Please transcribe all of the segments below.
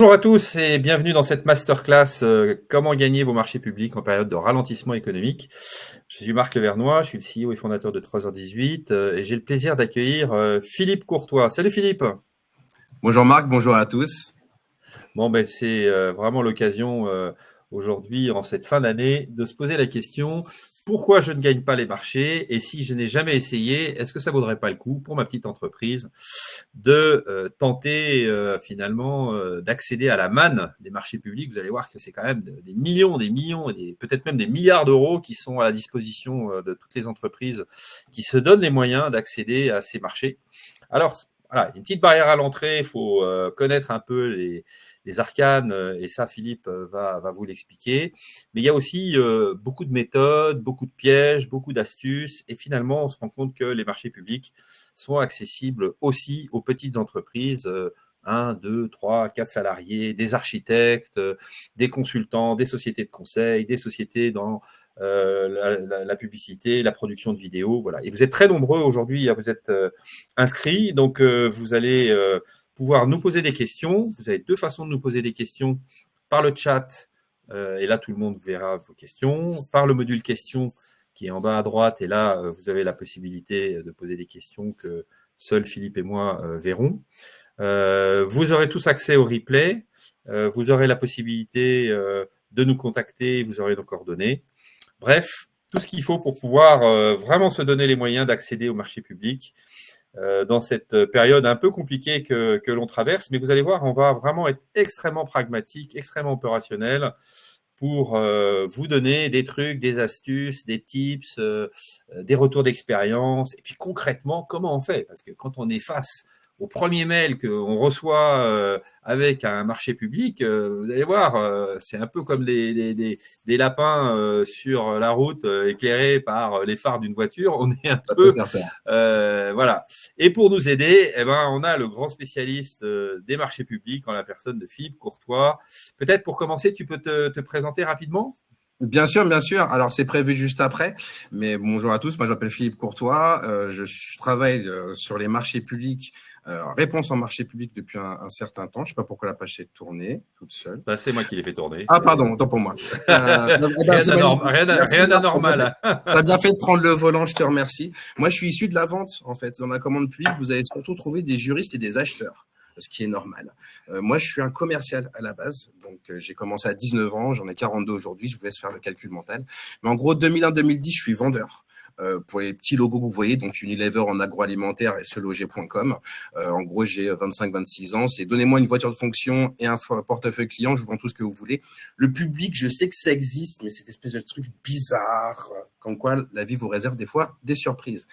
Bonjour à tous et bienvenue dans cette masterclass comment gagner vos marchés publics en période de ralentissement économique. Je suis Marc Levernois, je suis le CEO et fondateur de 3h18 et j'ai le plaisir d'accueillir Philippe Courtois. Salut Philippe. Bonjour Marc, bonjour à tous. Bon, c'est vraiment l'occasion aujourd'hui, en cette fin d'année, de se poser la question pourquoi je ne gagne pas les marchés et si je n'ai jamais essayé, est-ce que ça vaudrait pas le coup pour ma petite entreprise de tenter finalement d'accéder à la manne des marchés publics. Vous allez voir que c'est quand même des millions et peut-être même des milliards d'euros qui sont à la disposition de toutes les entreprises qui se donnent les moyens d'accéder à ces marchés. Alors, voilà, une petite barrière à l'entrée, il faut connaître un peu les arcanes, et ça, Philippe va vous l'expliquer. Mais il y a aussi beaucoup de méthodes, beaucoup de pièges, beaucoup d'astuces, et finalement, on se rend compte que les marchés publics sont accessibles aussi aux petites entreprises, 1, 2, 3, 4 salariés, des architectes, des consultants, des sociétés de conseil, des sociétés dans la publicité, la production de vidéos. Voilà. Et vous êtes très nombreux aujourd'hui, vous êtes inscrits, donc vous allez pouvoir nous poser des questions. Vous avez deux façons de nous poser des questions: par le chat, et là tout le monde verra vos questions, par le module questions qui est en bas à droite, et là vous avez la possibilité de poser des questions que seuls Philippe et moi verrons. Vous aurez tous accès au replay, vous aurez la possibilité de nous contacter, vous aurez nos coordonnées. Bref, tout ce qu'il faut pour pouvoir vraiment se donner les moyens d'accéder au marché public dans cette période un peu compliquée que l'on traverse. Mais vous allez voir, on va vraiment être extrêmement pragmatique, extrêmement opérationnel pour vous donner des trucs, des astuces, des tips, des retours d'expérience. Et puis concrètement, comment on fait? Parce que quand on est face au premier mail qu'on reçoit avec un marché public, vous allez voir, c'est un peu comme des lapins sur la route éclairés par les phares d'une voiture. On est un Ça peut peu faire peur. voilà. Et pour nous aider, on a le grand spécialiste des marchés publics en la personne de Philippe Courtois. Peut-être pour commencer, tu peux te présenter rapidement? Bien sûr, bien sûr. Alors, c'est prévu juste après. Mais bonjour à tous. Moi, je m'appelle Philippe Courtois. Je travaille sur les marchés publics, réponse en marché public depuis un certain temps. Je ne sais pas pourquoi la page s'est tournée toute seule. C'est moi qui l'ai fait tourner. Ah, pardon, autant pour moi. C'est magnifique. Merci, Rien Marc. d'anormal. Tu as bien fait de prendre le volant, je te remercie. Moi, je suis issu de la vente, en fait. Dans ma commande publique, vous allez surtout trouver des juristes et des acheteurs, ce qui est normal. Moi, je suis un commercial à la base. Donc, j'ai commencé à 19 ans, j'en ai 42 aujourd'hui. Je vous laisse faire le calcul mental. Mais en gros, 2001-2010, je suis vendeur. Pour les petits logos que vous voyez, donc Unilever en agroalimentaire et seloger.com. En gros, j'ai 25-26 ans. C'est donnez-moi une voiture de fonction et un portefeuille client, je vous vends tout ce que vous voulez. Le public, je sais que ça existe, mais cette espèce de truc bizarre, comme quoi la vie vous réserve des fois des surprises.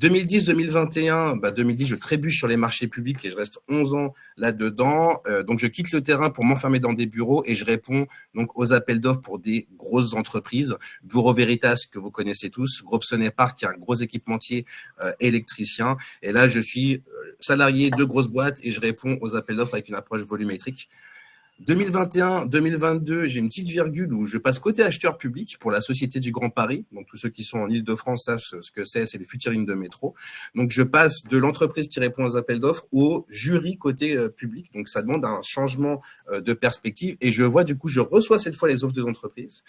2010-2021, 2010, je trébuche sur les marchés publics et je reste 11 ans là-dedans. Donc, je quitte le terrain pour m'enfermer dans des bureaux et je réponds donc aux appels d'offres pour des grosses entreprises. Bureau Veritas, que vous connaissez tous, Groupe Sonepar, qui est un gros équipementier électricien. Et là, je suis salarié de grosses boîtes et je réponds aux appels d'offres avec une approche volumétrique. 2021-2022, j'ai une petite virgule où je passe côté acheteur public pour la Société du Grand Paris. Donc, tous ceux qui sont en Île-de-France savent ce que c'est les futures lignes de métro. Donc, je passe de l'entreprise qui répond aux appels d'offres au jury côté public. Donc, ça demande un changement de perspective. Et je vois, du coup, je reçois cette fois les offres des entreprises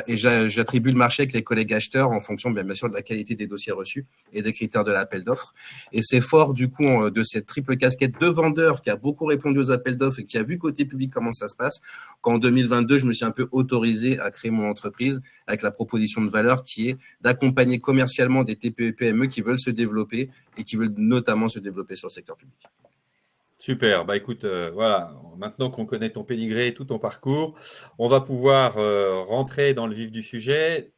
et j'attribue le marché avec les collègues acheteurs en fonction, bien sûr, de la qualité des dossiers reçus et des critères de l'appel d'offres. Et c'est fort, du coup, de cette triple casquette de vendeur qui a beaucoup répondu aux appels d'offres et qui a vu côté public comment ça se passe, qu'en 2022, je me suis un peu autorisé à créer mon entreprise avec la proposition de valeur qui est d'accompagner commercialement des TPE et PME qui veulent se développer et qui veulent notamment se développer sur le secteur public. Super. Écoute, voilà. Maintenant qu'on connaît ton pédigré, tout ton parcours, on va pouvoir rentrer dans le vif du sujet.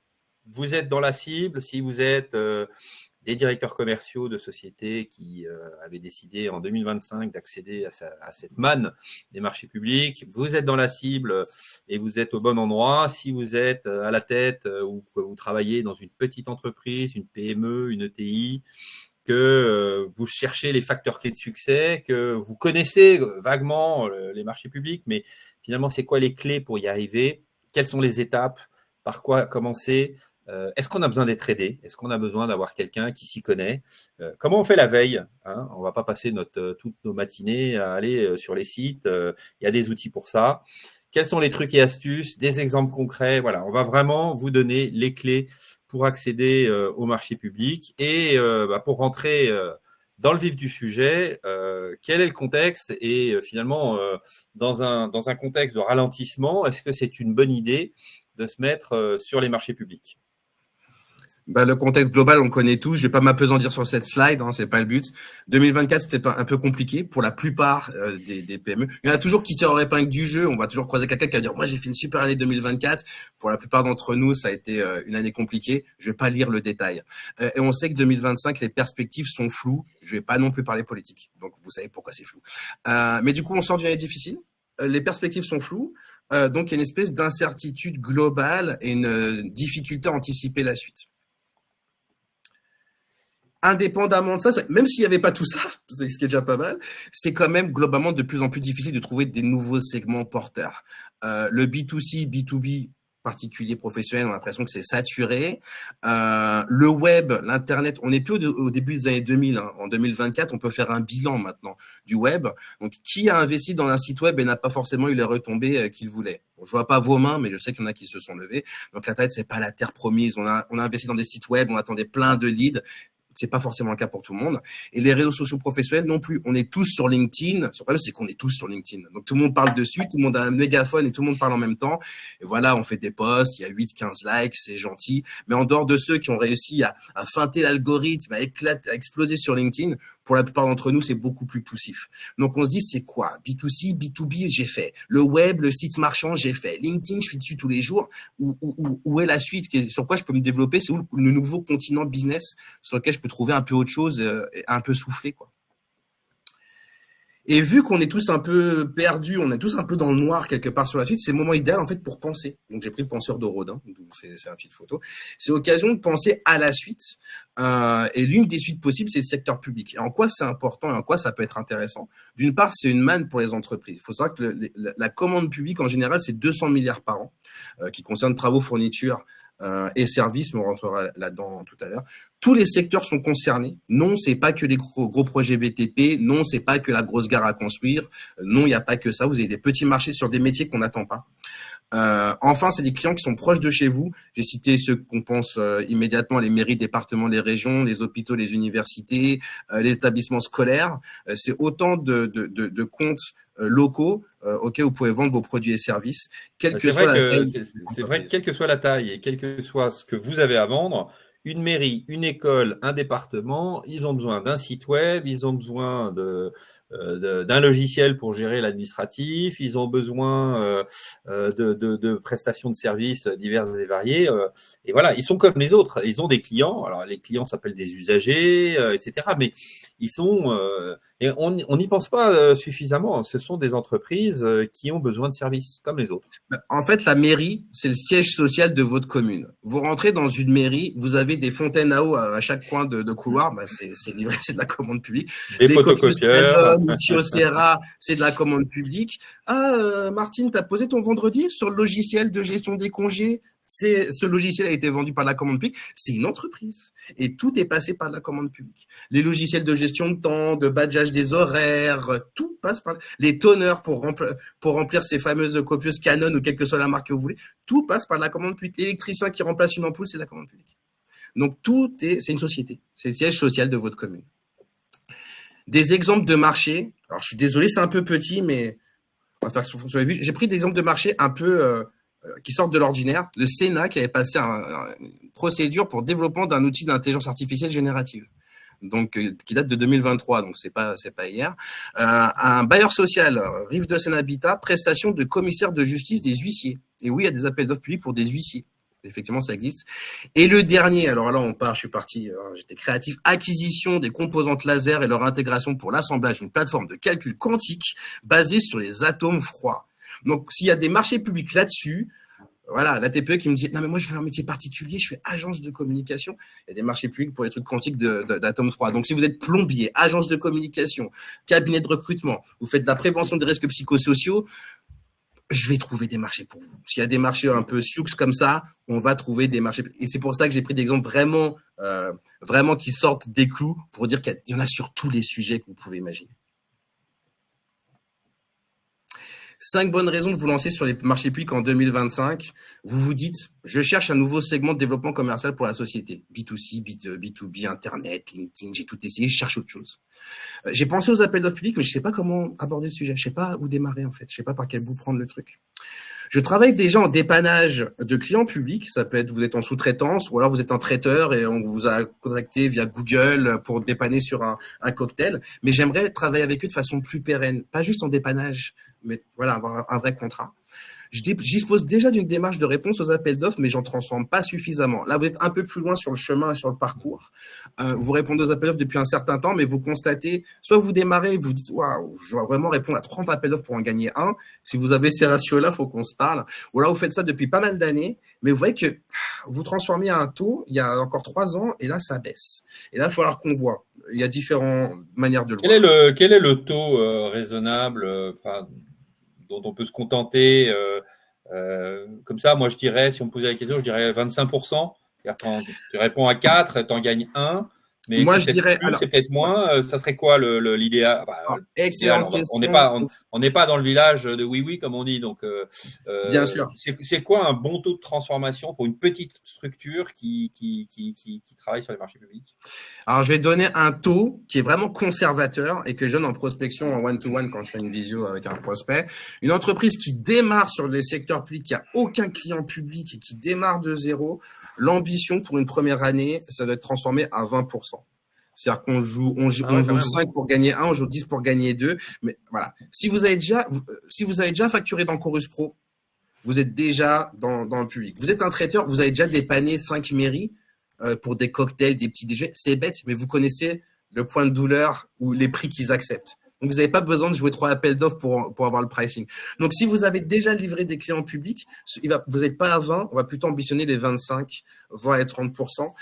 Vous êtes dans la cible. Si vous êtes des directeurs commerciaux de sociétés qui avaient décidé en 2025 d'accéder à cette manne des marchés publics, vous êtes dans la cible et vous êtes au bon endroit. Si vous êtes à la tête ou que vous travaillez dans une petite entreprise, une PME, une ETI, que vous cherchez les facteurs clés de succès, que vous connaissez vaguement les marchés publics, mais finalement, c'est quoi les clés pour y arriver? Quelles sont les étapes? Par quoi commencer? Est-ce qu'on a besoin d'être aidé? Est-ce qu'on a besoin d'avoir quelqu'un qui s'y connaît? Comment on fait la veille, hein? On ne va pas passer toutes nos matinées à aller sur les sites. Il y a des outils pour ça. Quels sont les trucs et astuces? Des exemples concrets. Voilà, on va vraiment vous donner les clés pour accéder au marché public. Et pour rentrer dans le vif du sujet, quel est le contexte? Et finalement, dans un contexte de ralentissement, est-ce que c'est une bonne idée de se mettre sur les marchés publics? Le contexte global, on connaît tous. Je vais pas m'appesantir sur cette slide, hein, c'est pas le but. 2024, c'était un peu compliqué pour la plupart des PME. Il y en a toujours qui tirent en épingle du jeu. On va toujours croiser quelqu'un qui va dire, moi, j'ai fait une super année 2024. Pour la plupart d'entre nous, ça a été une année compliquée. Je vais pas lire le détail. Et on sait que 2025, les perspectives sont floues. Je vais pas non plus parler politique. Donc, vous savez pourquoi c'est flou. Mais du coup, on sort d'une année difficile. Les perspectives sont floues. Donc, il y a une espèce d'incertitude globale et une difficulté à anticiper la suite. Indépendamment de ça, même s'il n'y avait pas tout ça, ce qui est déjà pas mal, c'est quand même globalement de plus en plus difficile de trouver des nouveaux segments porteurs. Le B2C, B2B, particulier, professionnel, on a l'impression que c'est saturé. Le web, l'Internet, on n'est plus au début des années 2000. Hein. En 2024, on peut faire un bilan maintenant du web. Donc, qui a investi dans un site web et n'a pas forcément eu les retombées qu'il voulait? Bon, je vois pas vos mains, mais je sais qu'il y en a qui se sont levés. Donc, l'Internet, c'est pas la terre promise. On a investi dans des sites web, on attendait plein de leads. C'est pas forcément le cas pour tout le monde. Et les réseaux sociaux professionnels non plus. On est tous sur LinkedIn. Le problème, c'est qu'on est tous sur LinkedIn. Donc, tout le monde parle dessus, tout le monde a un mégaphone et tout le monde parle en même temps. Et voilà, on fait des posts, il y a 8, 15 likes, c'est gentil. Mais en dehors de ceux qui ont réussi à feinter l'algorithme, à exploser sur LinkedIn, pour la plupart d'entre nous, c'est beaucoup plus poussif. Donc, on se dit, c'est quoi? B2C, B2B, j'ai fait. Le web, le site marchand, j'ai fait. LinkedIn, je suis dessus tous les jours. Où est la suite? Sur quoi je peux me développer? C'est où le nouveau continent business sur lequel je peux trouver un peu autre chose, un peu soufflé, quoi. Et vu qu'on est tous un peu perdus, on est tous un peu dans le noir quelque part sur la suite, c'est le moment idéal en fait pour penser. Donc j'ai pris le penseur de Rodin, c'est un fil de photo. C'est l'occasion de penser à la suite. Et l'une des suites possibles, c'est le secteur public. Et en quoi c'est important et en quoi ça peut être intéressant? D'une part, c'est une manne pour les entreprises. Il faut savoir que la commande publique en général, c'est 200 milliards par an, qui concerne travaux, fournitures, et services, mais on rentrera là-dedans tout à l'heure. Tous les secteurs sont concernés. Non, c'est pas que les gros projets BTP. Non, c'est pas que la grosse gare à construire. Non, il n'y a pas que ça. Vous avez des petits marchés sur des métiers qu'on n'attend pas. Enfin, c'est des clients qui sont proches de chez vous. J'ai cité ceux qu'on pense immédiatement, les mairies, départements, les régions, les hôpitaux, les universités, les établissements scolaires. C'est autant de comptes locaux auxquels vous pouvez vendre vos produits et services, quelle que soit la taille. C'est vrai que quelle que soit la taille et quel que soit ce que vous avez à vendre, une mairie, une école, un département, ils ont besoin d'un site web, ils ont besoin d'un logiciel pour gérer l'administratif, ils ont besoin de prestations de services diverses et variées. Et voilà, ils sont comme les autres. Ils ont des clients. Alors, les clients s'appellent des usagers, etc. Mais ils sont... et on n'y pense pas suffisamment. Ce sont des entreprises qui ont besoin de services comme les autres. En fait, la mairie, c'est le siège social de votre commune. Vous rentrez dans une mairie, vous avez des fontaines à eau à chaque coin de couloir. C'est livré, c'est de la commande publique. Des photocopieurs. Kyocera, c'est de la commande publique. Martine, t'as posé ton vendredi sur le logiciel de gestion des congés. Ce logiciel a été vendu par la commande publique. C'est une entreprise. Et tout est passé par la commande publique. Les logiciels de gestion de temps, de badgeage des horaires, tout passe par les tonneurs pour remplir ces fameuses copieuses Canon ou quelle que soit la marque que vous voulez. Tout passe par la commande publique. L'électricien qui remplace une ampoule, c'est la commande publique. Donc c'est une société. C'est le siège social de votre commune. Des exemples de marché. Alors, je suis désolé, c'est un peu petit, mais on va faire ce que vous avez vu. J'ai pris des exemples de marché un peu qui sortent de l'ordinaire. Le Sénat qui avait passé une procédure pour développement d'un outil d'intelligence artificielle générative, donc qui date de 2023, donc c'est pas hier. Un bailleur social, Rive de Seine-Habitat, prestation de commissaire de justice des huissiers. Et oui, il y a des appels d'offres publics pour des huissiers. Effectivement, ça existe. Et le dernier, alors là, je suis parti, j'étais créatif, acquisition des composantes laser et leur intégration pour l'assemblage d'une plateforme de calcul quantique basée sur les atomes froids. Donc, s'il y a des marchés publics là-dessus, voilà, la TPE qui me dit, non, mais moi, je fais un métier particulier, je fais agence de communication. Il y a des marchés publics pour les trucs quantiques d'atomes froids. Donc, si vous êtes plombier, agence de communication, cabinet de recrutement, vous faites de la prévention des risques psychosociaux, je vais trouver des marchés pour vous. S'il y a des marchés un peu sioux comme ça, on va trouver des marchés. Et c'est pour ça que j'ai pris des exemples vraiment qui sortent des clous pour dire qu'il y en a sur tous les sujets que vous pouvez imaginer. 5 bonnes raisons de vous lancer sur les marchés publics en 2025. Vous vous dites, je cherche un nouveau segment de développement commercial pour la société. B2C, B2B, Internet, LinkedIn, j'ai tout essayé, je cherche autre chose. J'ai pensé aux appels d'offres publics, mais je ne sais pas comment aborder le sujet. Je ne sais pas où démarrer en fait. Je ne sais pas par quel bout prendre le truc. Je travaille déjà en dépannage de clients publics. Ça peut être vous êtes en sous-traitance ou alors vous êtes un traiteur et on vous a contacté via Google pour dépanner sur un cocktail. Mais j'aimerais travailler avec eux de façon plus pérenne, pas juste en dépannage, mais voilà, avoir un vrai contrat. Je dispose déjà d'une démarche de réponse aux appels d'offres, mais j'en transforme pas suffisamment. Là, vous êtes un peu plus loin sur le chemin et sur le parcours. Vous répondez aux appels d'offres depuis un certain temps, mais vous constatez, soit vous démarrez, vous dites, waouh, je dois vraiment répondre à 30 appels d'offres pour en gagner un. Si vous avez ces ratios-là, il faut qu'on se parle. Ou alors, vous faites ça depuis pas mal d'années, mais vous voyez que vous transformez à un taux il y a encore 3 ans, et là, ça baisse. Et là, il va falloir qu'on voit. Il y a différentes manières de le voir. Quel est le taux raisonnable dont on peut se contenter comme ça, moi, je dirais, si on me posait la question, je dirais 25%. Quand tu réponds à 4, tu en gagnes 1. Mais Moi, c'est je peut-être dirais, plus, alors, c'est peut-être moins. Ça serait quoi l'idéal? L'idéal, excellente on question. n'est pas dans le village de oui, comme on dit. Donc, Bien sûr. c'est quoi un bon taux de transformation pour une petite structure qui travaille sur les marchés publics? Alors, je vais donner un taux qui est vraiment conservateur et que je donne en prospection en one-to-one quand je fais une visio avec un prospect. Une entreprise qui démarre sur les secteurs publics, qui a aucun client public et qui démarre de zéro, l'ambition pour une première année, ça doit être transformé à 20%. C'est-à-dire qu'on joue, on joue 5 pour gagner 1, on joue 10 pour gagner 2. Mais voilà. Si vous avez déjà facturé dans Chorus Pro, vous êtes déjà dans le public. Vous êtes un traiteur, vous avez déjà dépanné 5 mairies pour des cocktails, des petits déjeuners. C'est bête, mais vous connaissez le point de douleur ou les prix qu'ils acceptent. Donc, vous n'avez pas besoin de jouer 3 appels d'offres pour avoir le pricing. Donc, si vous avez déjà livré des clients publics, vous n'êtes pas à 20, on va plutôt ambitionner les 25, voire les 30%.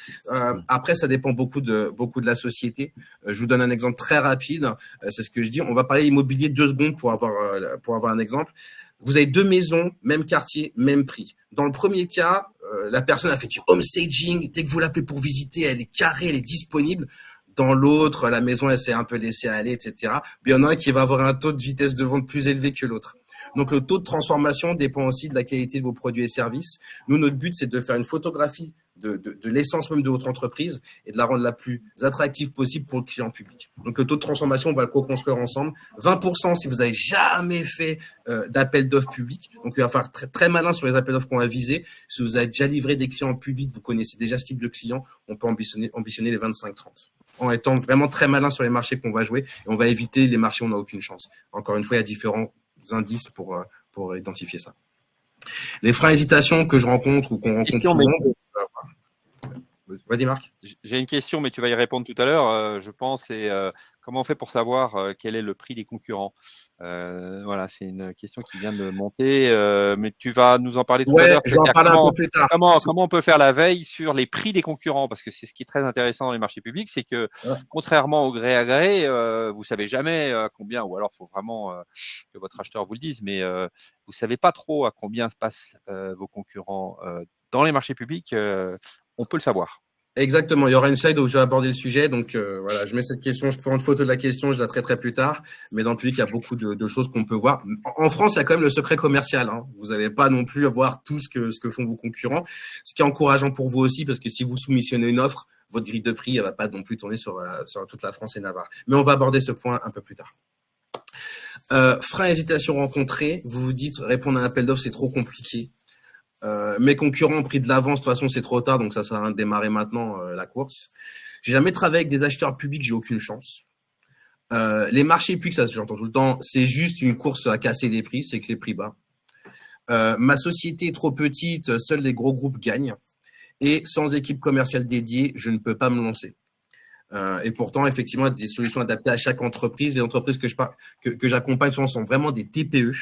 Après, ça dépend beaucoup de la société. Je vous donne un exemple très rapide. C'est ce que je dis. On va parler immobilier 2 secondes pour avoir un exemple. Vous avez 2 maisons, même quartier, même prix. Dans le premier cas, la personne a fait du home staging. Dès que vous l'appelez pour visiter, elle est carrée, elle est disponible. Dans l'autre, la maison, elle s'est un peu laissée aller, etc. Mais il y en a un qui va avoir un taux de vitesse de vente plus élevé que l'autre. Donc, le taux de transformation dépend aussi de la qualité de vos produits et services. Nous, notre but, c'est de faire une photographie de l'essence même de votre entreprise et de la rendre la plus attractive possible pour le client public. Donc, le taux de transformation, on va le co-construire ensemble. 20% si vous n'avez jamais fait d'appel d'offres publics. Donc, il va falloir très, très malin sur les appels d'offres qu'on va viser. Si vous avez déjà livré des clients publics, vous connaissez déjà ce type de client, on peut ambitionner les 25-30. En étant vraiment très malin sur les marchés qu'on va jouer et on va éviter les marchés où on n'a aucune chance. Encore une fois, il y a différents indices pour identifier ça. Les freins d'hésitation que je rencontre ou qu'on rencontre souvent. Vas-y, Marc. J'ai une question, mais tu vas y répondre tout à l'heure, je pense. Et comment on fait pour savoir quel est le prix des concurrents? Voilà, c'est une question qui vient de monter, mais tu vas nous en parler tout à l'heure. Je vais en parler un peu plus tard. Comment on peut faire la veille sur les prix des concurrents? Parce que c'est ce qui est très intéressant dans les marchés publics, c'est que contrairement au gré à gré, vous ne savez jamais combien, ou alors il faut vraiment que votre acheteur vous le dise, mais vous ne savez pas trop à combien se passent vos concurrents dans les marchés publics. On peut le savoir. Exactement, il y aura une slide où je vais aborder le sujet. Donc voilà, je mets cette question, je prends une photo de la question, je la traiterai plus tard. Mais dans le public, il y a beaucoup de choses qu'on peut voir. En France, il y a quand même le secret commercial. Hein. Vous n'allez pas non plus voir tout ce que font vos concurrents. Ce qui est encourageant pour vous aussi, parce que si vous soumissionnez une offre, votre grille de prix, elle va pas non plus tourner sur toute la France et Navarre. Mais on va aborder ce point un peu plus tard. Frein, hésitation rencontrée. Vous vous dites, répondre à un appel d'offres, c'est trop compliqué. Mes concurrents ont pris de l'avance, de toute façon c'est trop tard, donc ça sert à rien de démarrer maintenant la course. J'ai jamais travaillé avec des acheteurs publics, j'ai aucune chance. Les marchés publics, ça j'entends tout le temps, c'est juste une course à casser des prix, c'est que les prix bas. Ma société est trop petite, seuls les gros groupes gagnent. Et sans équipe commerciale dédiée, je ne peux pas me lancer. Et pourtant, effectivement, des solutions adaptées à chaque entreprise. Les entreprises que j'accompagne souvent sont vraiment des TPE.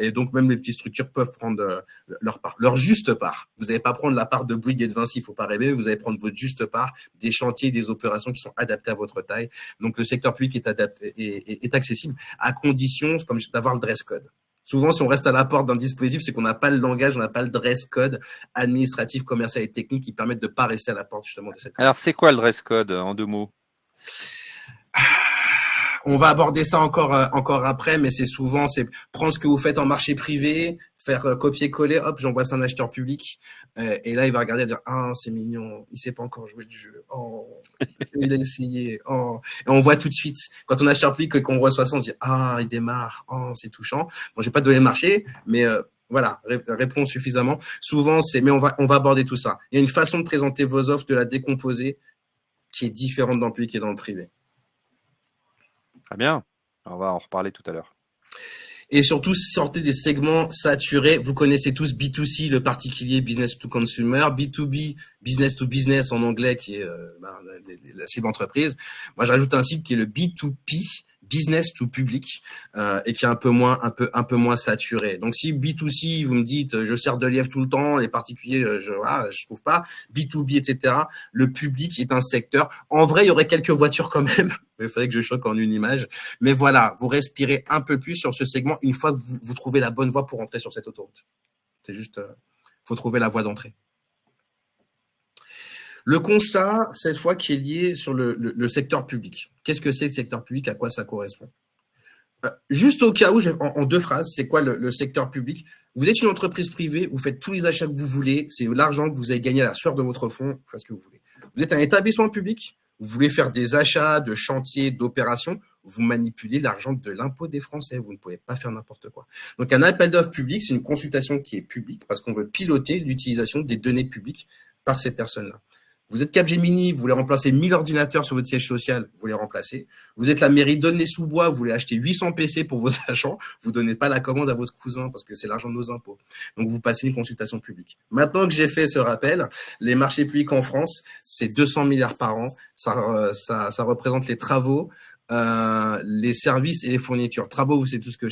Et donc, même les petites structures peuvent prendre leur part, leur juste part. Vous n'allez pas prendre la part de Bouygues et de Vinci, il ne faut pas rêver. Vous allez prendre votre juste part des chantiers, des opérations qui sont adaptées à votre taille. Donc, le secteur public est accessible à condition d'avoir le dress code. Souvent, si on reste à la porte d'un dispositif, c'est qu'on n'a pas le langage, on n'a pas le dress code administratif, commercial et technique qui permettent de ne pas rester à la porte justement de cette. Alors, c'est quoi le dress code en 2 mots? On va aborder ça encore après, mais c'est prendre ce que vous faites en marché privé, faire copier-coller, hop, j'envoie ça à un acheteur public, et là il va regarder et dire c'est mignon, il sait pas encore jouer le jeu, il a essayé, et on voit tout de suite quand on achète public qu'on reçoit ça, on dit il démarre, c'est touchant. Bon, j'ai pas donné le marché, mais voilà, répond suffisamment. Souvent mais on va aborder tout ça. Il y a une façon de présenter vos offres, de la décomposer, qui est différente dans le public et dans le privé. Très bien. On va en reparler tout à l'heure. Et surtout, sortez des segments saturés. Vous connaissez tous B2C, le particulier, business to consumer, B2B, business to business en anglais, qui est la cible entreprise. Moi, j'ajoute un cible qui est le B2P, business to public, et qui est un peu moins saturé. Donc, si B2C, vous me dites, je sers de lièvre tout le temps, les particuliers, je trouve pas. B2B, etc. Le public est un secteur. En vrai, il y aurait quelques voitures quand même. Il faudrait que je choque en une image. Mais voilà, vous respirez un peu plus sur ce segment une fois que vous trouvez la bonne voie pour entrer sur cette autoroute. C'est juste, faut trouver la voie d'entrée. Le constat, cette fois, qui est lié sur le secteur public. Qu'est-ce que c'est le secteur public? À quoi ça correspond? Juste au cas où, en 2 phrases, c'est quoi le secteur public? Vous êtes une entreprise privée, vous faites tous les achats que vous voulez, c'est l'argent que vous avez gagné à la sueur de votre fonds, faites ce que vous voulez. Vous êtes un établissement public, vous voulez faire des achats, de chantiers, d'opérations, vous manipulez l'argent de l'impôt des Français, vous ne pouvez pas faire n'importe quoi. Donc un appel d'offres public, c'est une consultation qui est publique parce qu'on veut piloter l'utilisation des données publiques par ces personnes-là. Vous êtes Capgemini, vous voulez remplacer 1000 ordinateurs sur votre siège social, vous les remplacez. Vous êtes la mairie d'Aulnay-sous-Bois, vous voulez acheter 800 PC pour vos agents, vous ne donnez pas la commande à votre cousin parce que c'est l'argent de nos impôts. Donc, vous passez une consultation publique. Maintenant que j'ai fait ce rappel, les marchés publics en France, c'est 200 milliards par an. Ça représente les travaux, les services et les fournitures. Travaux, vous savez tout ce que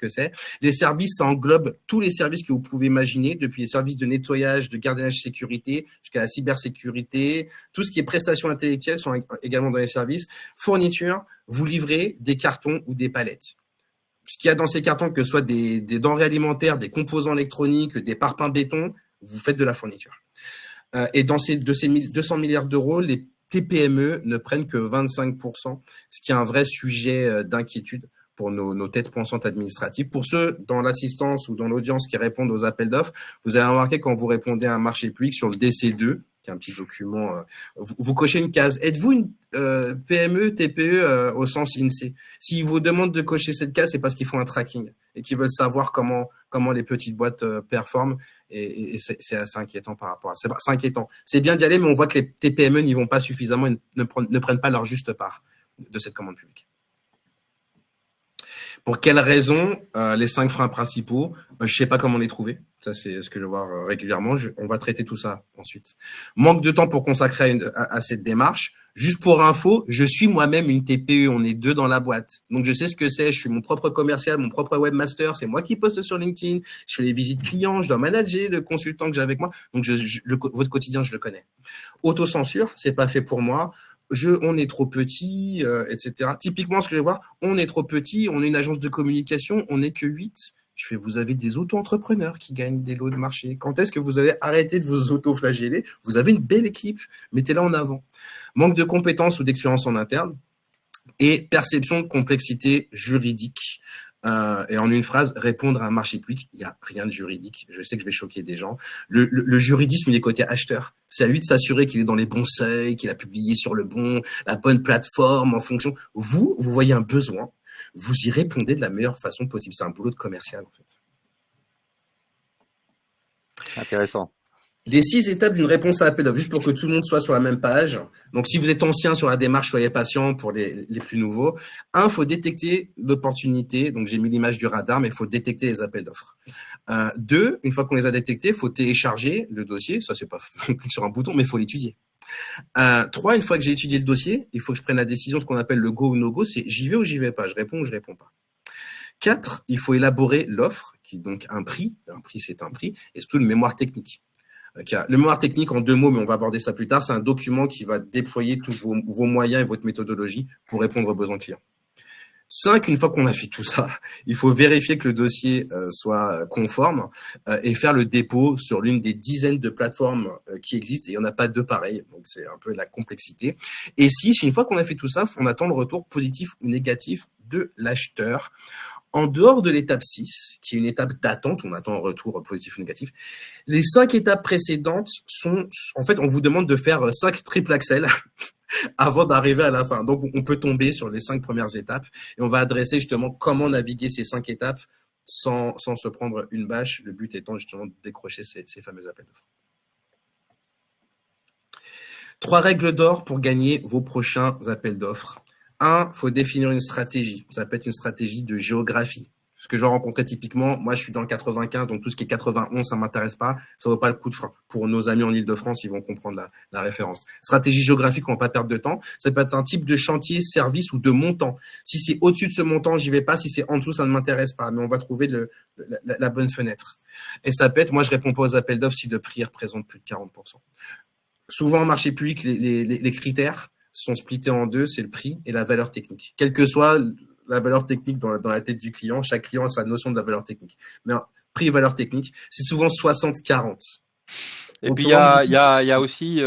c'est. Les services, ça englobe tous les services que vous pouvez imaginer, depuis les services de nettoyage, de gardiennage sécurité, jusqu'à la cybersécurité. Tout ce qui est prestations intellectuelles sont également dans les services. Fournitures, vous livrez des cartons ou des palettes. Ce qu'il y a dans ces cartons, que ce soit des denrées alimentaires, des composants électroniques, des parpaings béton, vous faites de la fourniture. Et de ces 200 milliards d'euros, les TPME ne prennent que 25%, ce qui est un vrai sujet d'inquiétude pour nos têtes pensantes administratives. Pour ceux dans l'assistance ou dans l'audience qui répondent aux appels d'offres, vous avez remarqué quand vous répondez à un marché public sur le DC2, qui est un petit document, vous cochez une case. Êtes-vous une PME, TPE au sens INSEE? S'ils vous demandent de cocher cette case, c'est parce qu'ils font un tracking et qu'ils veulent savoir comment les petites boîtes performent. Et c'est assez inquiétant par rapport à ça. C'est inquiétant. C'est bien d'y aller, mais on voit que les TPME n'y vont pas suffisamment et ne prennent pas leur juste part de cette commande publique. Pour quelles raisons? Les 5 freins principaux, je ne sais pas comment les trouver. Ça, c'est ce que je vois régulièrement. On va traiter tout ça ensuite. Manque de temps pour consacrer à cette démarche. Juste pour info, je suis moi-même une TPE. On est 2 dans la boîte. Donc, je sais ce que c'est. Je suis mon propre commercial, mon propre webmaster. C'est moi qui poste sur LinkedIn. Je fais les visites clients. Je dois manager le consultant que j'ai avec moi. Donc, votre quotidien, je le connais. Autocensure, c'est pas fait pour moi. On est trop petit, etc. Typiquement, ce que je vais voir, on est trop petit, on est une agence de communication, on n'est que 8. Vous avez des auto-entrepreneurs qui gagnent des lots de marché. Quand est-ce que vous allez arrêter de vous auto-flageller? Vous avez une belle équipe, mettez-la en avant. Manque de compétences ou d'expérience en interne et perception de complexité juridique. Et en une phrase, répondre à un marché public, il n'y a rien de juridique. Je sais que je vais choquer des gens. Le juridisme, il est côté acheteur. C'est à lui de s'assurer qu'il est dans les bons seuils, qu'il a publié sur la bonne plateforme en fonction. Vous voyez un besoin, vous y répondez de la meilleure façon possible. C'est un boulot de commercial, en fait. Intéressant. Les 6 étapes d'une réponse à appel d'offres, juste pour que tout le monde soit sur la même page. Donc, si vous êtes ancien sur la démarche, soyez patient pour les plus nouveaux. 1, il faut détecter l'opportunité. Donc, j'ai mis l'image du radar, mais il faut détecter les appels d'offres. 2, une fois qu'on les a détectés, il faut télécharger le dossier. Ça, c'est pas on clique sur un bouton, mais il faut l'étudier. 3, une fois que j'ai étudié le dossier, il faut que je prenne la décision, ce qu'on appelle le go ou no go, c'est j'y vais ou j'y vais pas, je réponds ou je réponds pas. 4, il faut élaborer l'offre, qui est donc un prix, c'est un prix, et surtout une mémoire technique. Le mémoire technique, en 2 mots, mais on va aborder ça plus tard, c'est un document qui va déployer tous vos moyens et votre méthodologie pour répondre aux besoins clients. 5, une fois qu'on a fait tout ça, il faut vérifier que le dossier soit conforme et faire le dépôt sur l'une des dizaines de plateformes qui existent. Et il n'y en a pas deux pareilles, donc c'est un peu la complexité. Et 6, une fois qu'on a fait tout ça, on attend le retour positif ou négatif de l'acheteur. En dehors de l'étape 6, qui est une étape d'attente, on attend un retour positif ou négatif, les 5 étapes précédentes sont, en fait, on vous demande de faire 5 triple axel avant d'arriver à la fin. Donc, on peut tomber sur les 5 premières étapes et on va adresser justement comment naviguer ces 5 étapes sans se prendre une bâche. Le but étant justement de décrocher ces fameux appels d'offres. 3 règles d'or pour gagner vos prochains appels d'offres. 1, il faut définir une stratégie. Ça peut être une stratégie de géographie. Ce que je rencontrais typiquement, moi je suis dans le 95, donc tout ce qui est 91, ça ne m'intéresse pas. Ça ne vaut pas le coup de frein. Pour nos amis en Ile-de-France, ils vont comprendre la référence. Stratégie géographique, on ne va pas perdre de temps. Ça peut être un type de chantier, service ou de montant. Si c'est au-dessus de ce montant, j'y vais pas. Si c'est en dessous, ça ne m'intéresse pas. Mais on va trouver la bonne fenêtre. Et ça peut être, moi je réponds pas aux appels d'offres si le prix représente plus de 40%. Souvent en marché public, les critères sont splittés en deux, c'est le prix et la valeur technique. Quelle que soit la valeur technique dans la tête du client, chaque client a sa notion de la valeur technique. Mais prix et valeur technique, c'est souvent 60-40. Et donc, puis, il y a aussi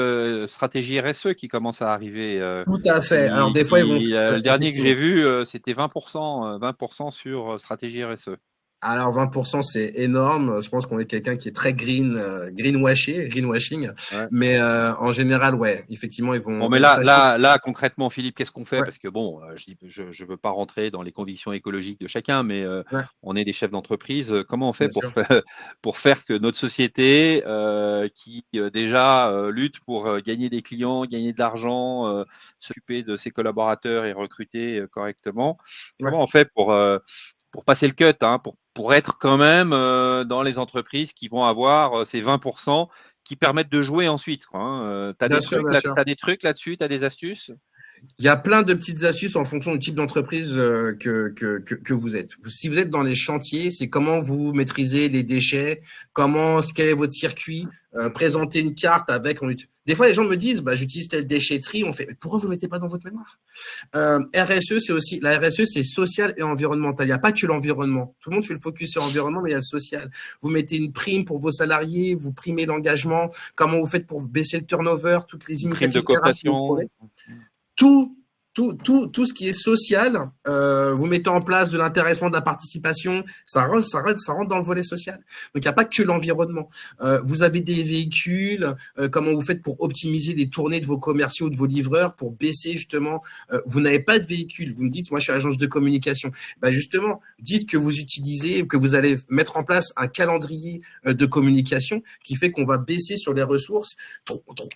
stratégie RSE qui commence à arriver. Tout à fait. Alors, des fois, ils vont… le dernier que j'ai vu, c'était 20% sur stratégie RSE. Alors 20%, c'est énorme. Je pense qu'on est quelqu'un qui est très greenwashing. Ouais. Mais en général, ouais, effectivement, ils vont… Bon, mais là, concrètement, Philippe, qu'est-ce qu'on fait? Parce que bon, je veux pas rentrer dans les conditions écologiques de chacun, mais on est des chefs d'entreprise. Comment on fait pour faire que notre société, qui déjà lutte pour gagner des clients, gagner de l'argent, s'occuper de ses collaborateurs et recruter correctement, comment on fait pour passer le cut, pour être quand même dans les entreprises qui vont avoir ces 20% qui permettent de jouer ensuite. Tu as des trucs là-dessus, tu as des astuces? Il y a plein de petites astuces en fonction du type d'entreprise que vous êtes. Si vous êtes dans les chantiers, c'est comment vous maîtrisez les déchets, quel est votre circuit, présenter une carte avec… Des fois, les gens me disent, j'utilise telle déchetterie. On fait, pourquoi vous ne mettez pas dans votre mémoire? RSE, c'est aussi, la RSE, c'est social et environnemental. Il n'y a pas que l'environnement. Tout le monde fait le focus sur l'environnement, mais il y a le social. Vous mettez une prime pour vos salariés, vous primez l'engagement. Comment vous faites pour baisser le turnover, toutes les initiatives de cooptation. Tout ce qui est social, vous mettez en place de l'intéressement, de la participation, ça rentre dans le volet social. Donc, il n'y a pas que l'environnement. Vous avez des véhicules, comment vous faites pour optimiser les tournées de vos commerciaux, de vos livreurs, pour baisser justement… vous n'avez pas de véhicule, vous me dites, moi je suis agence de communication. Justement, dites que vous utilisez, que vous allez mettre en place un calendrier de communication qui fait qu'on va baisser sur les ressources.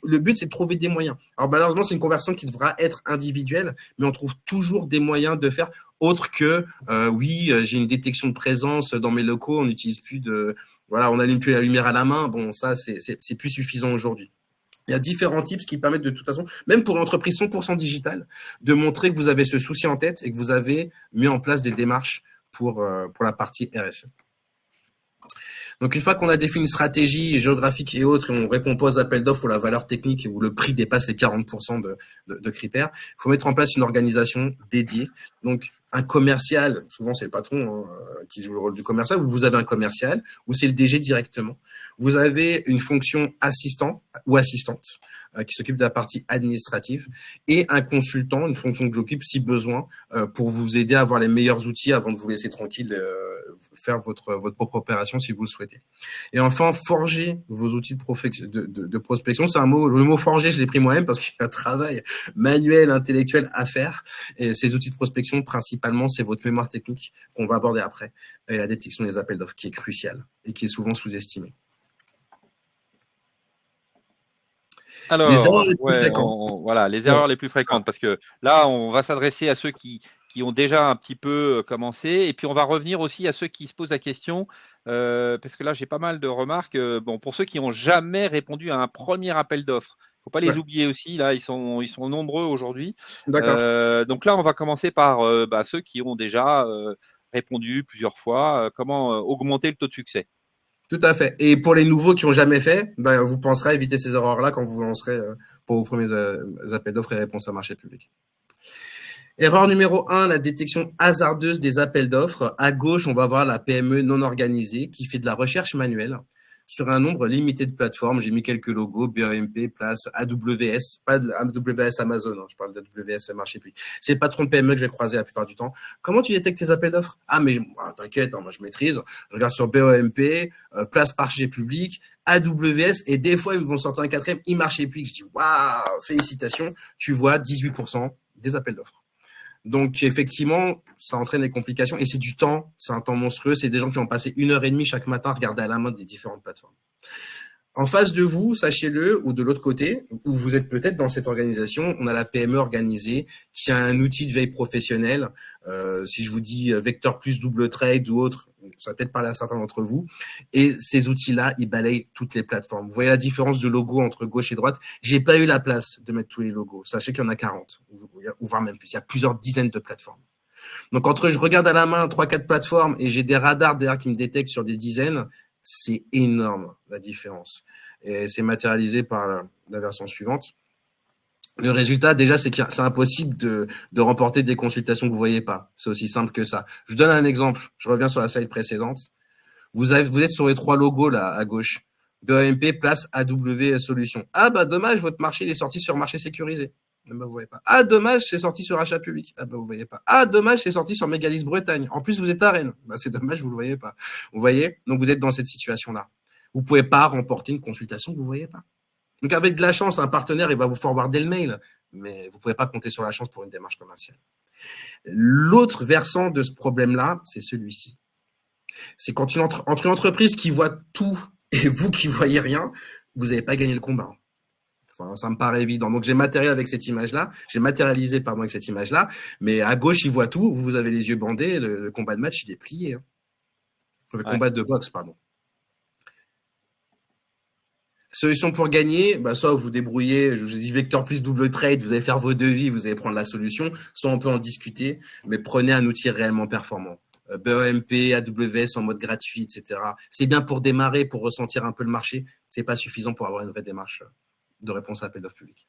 Le but, c'est de trouver des moyens. Alors malheureusement, c'est une conversion qui devra être individuelle, mais on trouve toujours des moyens de faire autre que j'ai une détection de présence dans mes locaux, on n'utilise plus on n'allume plus la lumière à la main. Bon, ça c'est plus suffisant aujourd'hui. Il y a différents types qui permettent de toute façon, même pour une entreprise 100% digitale, de montrer que vous avez ce souci en tête et que vous avez mis en place des démarches pour la partie RSE. Donc, une fois qu'on a défini une stratégie géographique et autres, et on répond pas aux appels d'offres où la valeur technique où le prix dépasse les 40% de critères, il faut mettre en place une organisation dédiée. Donc, un commercial, souvent c'est le patron qui joue le rôle du commercial, ou vous avez un commercial, ou c'est le DG directement. Vous avez une fonction assistant ou assistante qui s'occupe de la partie administrative et un consultant, une fonction que j'occupe si besoin, pour vous aider à avoir les meilleurs outils avant de vous laisser tranquille faire votre propre opération si vous le souhaitez. Et enfin, forger vos outils de prospection. C'est un mot, le mot forger, je l'ai pris moi-même parce qu'il y a un travail manuel, intellectuel à faire. Et ces outils de prospection, principalement, c'est votre mémoire technique qu'on va aborder après et la détection des appels d'offres qui est cruciale et qui est souvent sous-estimée. Alors, les erreurs les plus fréquentes. Les erreurs les plus fréquentes, parce que là, on va s'adresser à ceux qui ont déjà un petit peu commencé, et puis on va revenir aussi à ceux qui se posent la question, parce que là, j'ai pas mal de remarques. Pour ceux qui n'ont jamais répondu à un premier appel d'offres, il ne faut pas les oublier aussi, là, ils sont nombreux aujourd'hui. Donc là, on va commencer par ceux qui ont déjà répondu plusieurs fois, comment augmenter le taux de succès. Tout à fait. Et pour les nouveaux qui n'ont jamais fait, vous penserez à éviter ces erreurs-là quand vous lancerez pour vos premiers appels d'offres et réponses à marché public. Erreur numéro 1, la détection hasardeuse des appels d'offres. À gauche, on va voir la PME non organisée qui fait de la recherche manuelle sur un nombre limité de plateformes. J'ai mis quelques logos, BEMP, Place, AWS, pas de AWS Amazon, hein, je parle d'AWS Marché Public. C'est le patron de PME que j'ai croisé la plupart du temps. Comment tu détectes tes appels d'offres? Ah, mais t'inquiète, hein, moi je maîtrise. Je regarde sur BEMP, Place Marché Public, AWS, et des fois ils me vont sortir un quatrième, e-Marché Public. Je dis, waouh, félicitations, tu vois 18% des appels d'offres. Donc, effectivement, ça entraîne des complications et c'est du temps, c'est un temps monstrueux. C'est des gens qui ont passé 1h30 chaque matin à regarder à la main des différentes plateformes. En face de vous, sachez-le, ou de l'autre côté, où vous êtes peut-être dans cette organisation, on a la PME organisée qui a un outil de veille professionnelle. Si je vous dis Vector Plus, Double Trade ou autre, ça va peut-être parler à certains d'entre vous. Et ces outils-là, ils balayent toutes les plateformes. Vous voyez la différence de logo entre gauche et droite. J'ai pas eu la place de mettre tous les logos. Sachez qu'il y en a 40, ou voire même plus. Il y a plusieurs dizaines de plateformes. Donc, entre je regarde à la main 3-4 plateformes et j'ai des radars derrière qui me détectent sur des dizaines, c'est énorme la différence. Et c'est matérialisé par la version suivante. Le résultat, déjà, c'est que c'est impossible de remporter des consultations que vous ne voyez pas. C'est aussi simple que ça. Je vous donne un exemple. Je reviens sur la slide précédente. Vous êtes sur les 3 logos là à gauche. BEMP, Place, AW Solutions. Ah bah dommage, votre marché il est sorti sur marché sécurisé. Ah bah, vous voyez pas. Ah dommage, c'est sorti sur achat public. Ah bah vous voyez pas. Ah dommage, c'est sorti sur Mégalis Bretagne. En plus, vous êtes à Rennes. Bah c'est dommage, vous le voyez pas. Vous voyez? Donc vous êtes dans cette situation-là. Vous pouvez pas remporter une consultation que vous voyez pas. Donc avec de la chance, un partenaire, il va vous forwarder le mail, mais vous pouvez pas compter sur la chance pour une démarche commerciale. L'autre versant de ce problème-là, c'est celui-ci. C'est quand entre une entreprise qui voit tout et vous qui voyez rien, vous n'avez pas gagné le combat. Enfin, ça me paraît évident. Donc, j'ai matérialisé avec cette image-là, avec cette image-là, mais à gauche, il voit tout, vous avez les yeux bandés, le combat de match, il est plié. Hein. Le combat de boxe, pardon. Solution pour gagner, bah, soit vous débrouillez, je vous ai dit Vector Plus Double Trade, vous allez faire vos devis, vous allez prendre la solution, soit on peut en discuter, mais prenez un outil réellement performant. BEMP, AWS en mode gratuit, etc. C'est bien pour démarrer, pour ressentir un peu le marché. C'est pas suffisant pour avoir une vraie démarche de réponse à appel d'offres public.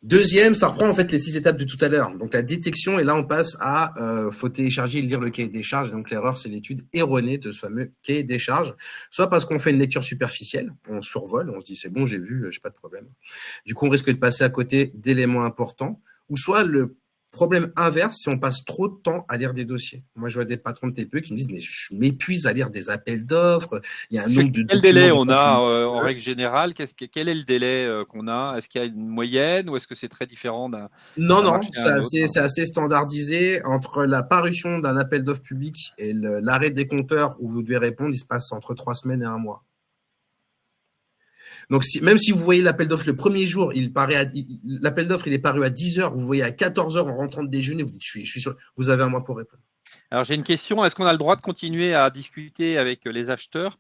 Deuxième, ça reprend en fait les 6 étapes de tout à l'heure. Donc la détection, et là on passe à faut télécharger et lire le cahier des charges. Donc l'erreur, c'est l'étude erronée de ce fameux cahier des charges. Soit parce qu'on fait une lecture superficielle, on survole, on se dit c'est bon, j'ai vu, j'ai pas de problème. Du coup, on risque de passer à côté d'éléments importants. Ou soit le problème inverse, si on passe trop de temps à lire des dossiers. Moi, je vois des patrons de TPE qui me disent, mais je m'épuise à lire des appels d'offres. Il y a un nombre de quel délai on a en règle générale? Quel est le délai qu'on a? Est-ce qu'il y a une moyenne ou est-ce que c'est très différent d'un Non, c'est assez standardisé. Entre la parution d'un appel d'offres public et l'arrêt des compteurs où vous devez répondre, il se passe entre 3 semaines et 1 mois. Donc, même si vous voyez l'appel d'offres le premier jour, l'appel d'offres, il est paru à 10h, vous voyez à 14h en rentrant de déjeuner, vous dites, je suis sûr, vous avez 1 mois pour répondre. Alors, j'ai une question. Est-ce qu'on a le droit de continuer à discuter avec les acheteurs?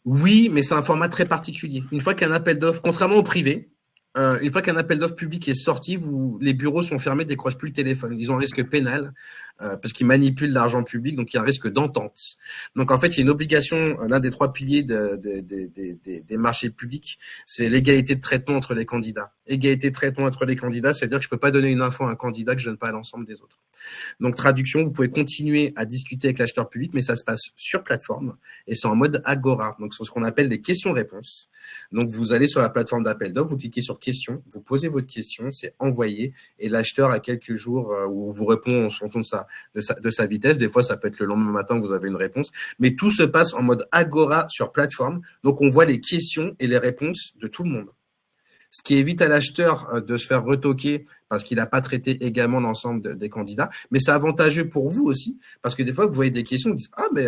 Oui, mais c'est un format très particulier. Une fois qu'un appel d'offres, contrairement au privé, une fois qu'un appel d'offres public est sorti, les bureaux sont fermés, décrochent plus le téléphone. Ils ont un risque pénal parce qu'ils manipulent l'argent public, donc il y a un risque d'entente. Donc en fait, il y a une obligation, l'un des 3 piliers des marchés publics, c'est l'égalité de traitement entre les candidats. Égalité de traitement entre les candidats, c'est-à-dire que je peux pas donner une info à un candidat que je donne pas à l'ensemble des autres. Donc traduction, vous pouvez continuer à discuter avec l'acheteur public, mais ça se passe sur plateforme et c'est en mode Agora. Donc c'est ce qu'on appelle les questions-réponses. Donc vous allez sur la plateforme d'appel d'offres, vous cliquez sur questions, vous posez votre question, c'est envoyé et l'acheteur a quelques jours où vous répond en fonction de sa vitesse. Des fois, ça peut être le lendemain matin que vous avez une réponse, mais tout se passe en mode Agora sur plateforme. Donc on voit les questions et les réponses de tout le monde. Ce qui évite à l'acheteur de se faire retoquer parce qu'il n'a pas traité également l'ensemble des candidats. Mais c'est avantageux pour vous aussi, parce que des fois, vous voyez des questions, vous dites « Ah, mais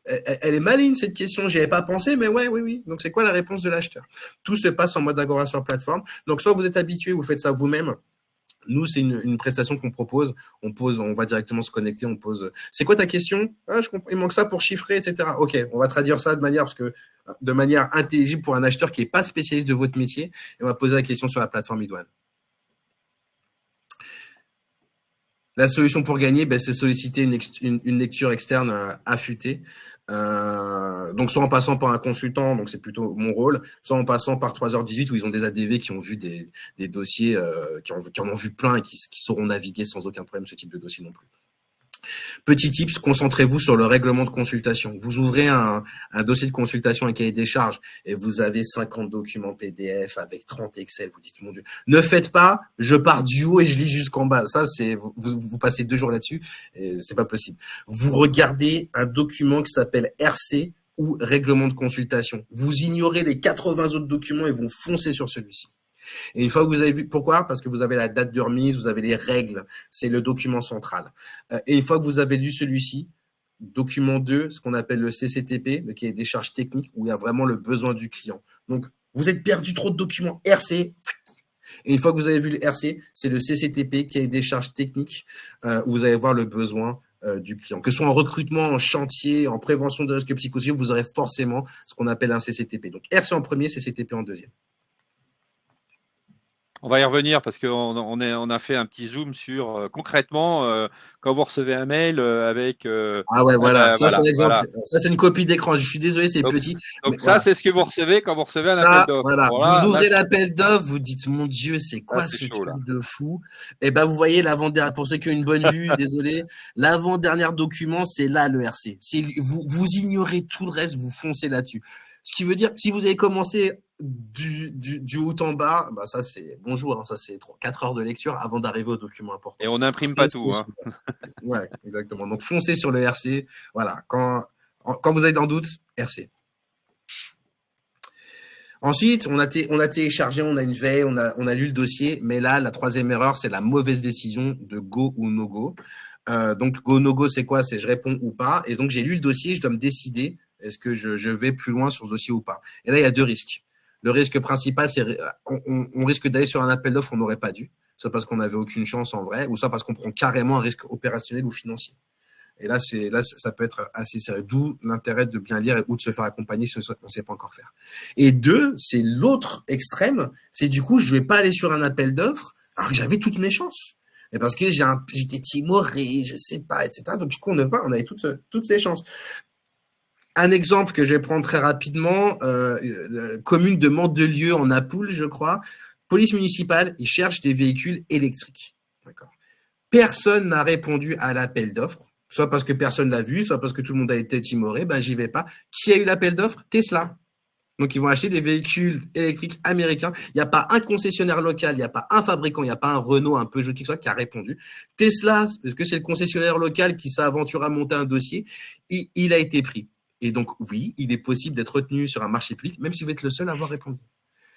elle est maligne cette question, j'y avais pas pensé, mais ouais, oui. » Donc, c'est quoi la réponse de l'acheteur? Tout se passe en mode Agora sur plateforme. Donc, soit vous êtes habitué, vous faites ça vous-même. Nous, c'est une prestation qu'on propose. On va directement se connecter, on pose. C'est quoi ta question? Ah, je comprends. Il manque ça pour chiffrer, etc. Ok, on va traduire ça de manière intelligible pour un acheteur qui n'est pas spécialiste de votre métier. Et on va poser la question sur la plateforme iDouane. La solution pour gagner, c'est solliciter une lecture externe affûtée. Donc, soit en passant par un consultant, donc c'est plutôt mon rôle, soit en passant par 3h18 où ils ont des ADV qui ont vu des dossiers, qui en ont vu plein et qui sauront naviguer sans aucun problème ce type de dossier non plus. Petit tips, concentrez-vous sur le règlement de consultation. Vous ouvrez un dossier de consultation avec cahier des charges et vous avez 50 documents PDF avec 30 Excel. Vous dites, mon Dieu, ne faites pas, je pars du haut et je lis jusqu'en bas. Ça, c'est, vous passez 2 jours là-dessus et c'est pas possible. Vous regardez un document qui s'appelle RC ou règlement de consultation. Vous ignorez les 80 autres documents et vous foncez sur celui-ci. Et une fois que vous avez vu, pourquoi? Parce que vous avez la date de remise, vous avez les règles, c'est le document central. Et une fois que vous avez lu celui-ci, document 2, ce qu'on appelle le CCTP, qui est des charges techniques, où il y a vraiment le besoin du client. Donc, vous êtes perdu trop de documents RC. Et une fois que vous avez vu le RC, c'est le CCTP qui est des charges techniques, où vous allez voir le besoin du client. Que ce soit en recrutement, en chantier, en prévention de risques psychosociaux, vous aurez forcément ce qu'on appelle un CCTP. Donc, RC en premier, CCTP en deuxième. On va y revenir parce qu'on a fait un petit zoom sur concrètement quand vous recevez un mail avec. Ah ouais, voilà. Ça, voilà, c'est un exemple. voilà. Ça, c'est une copie d'écran. Je suis désolé, c'est Donc, petit. donc ça, Voilà. c'est ce que vous recevez quand vous recevez un appel Ça, d'offres. voilà. Bon, Vous là, ouvrez l'appel d'offres, vous dites, mon Dieu, c'est là, quoi c'est ce chaud truc là. de fou? Et ben, vous voyez l'avant-dernière, pour ceux qui ont une bonne vue, désolé, l'avant-dernier document, c'est là le RC. Vous ignorez tout le reste, vous foncez là-dessus. Ce qui veut dire, si vous avez commencé du haut en bas, bah ça c'est bonjour, hein, ça c'est 4 heures de lecture avant d'arriver au document important. Et on n'imprime pas tout. Hein. Ouais, exactement. Donc foncez sur le RC. Voilà. Quand vous êtes en doute, RC. Ensuite, on a téléchargé, on a une veille, on a lu le dossier, mais là, la troisième erreur, c'est la mauvaise décision de go ou no go. Donc, go, no go, c'est quoi? C'est je réponds ou pas. Et donc, j'ai lu le dossier, je dois me décider, est-ce que je vais plus loin sur ce dossier ou pas? Et là, il y a 2 risques. Le risque principal, c'est on risque d'aller sur un appel d'offres on n'aurait pas dû, soit parce qu'on n'avait aucune chance en vrai, ou soit parce qu'on prend carrément un risque opérationnel ou financier. Et là, ça peut être assez sérieux. D'où l'intérêt de bien lire ou de se faire accompagner si on ne sait pas encore faire. Et 2, c'est l'autre extrême. C'est du coup, je vais pas aller sur un appel d'offres alors que j'avais toutes mes chances. Et parce que j'étais timoré, je sais pas, etc. Donc du coup, on avait toutes ces chances. Un exemple que je vais prendre très rapidement, commune de Mandelieu en Napoule, je crois. Police municipale, ils cherchent des véhicules électriques. D'accord. Personne n'a répondu à l'appel d'offres. Soit parce que personne l'a vu, soit parce que tout le monde a été timoré, ben j'y vais pas. Qui a eu l'appel d'offres? Tesla. Donc ils vont acheter des véhicules électriques américains. Il n'y a pas un concessionnaire local, il n'y a pas un fabricant, il n'y a pas un Renault, un Peugeot, qui a répondu. Tesla, parce que c'est le concessionnaire local qui s'aventure à monter un dossier, il a été pris. Et donc oui, il est possible d'être retenu sur un marché public, même si vous êtes le seul à avoir répondu.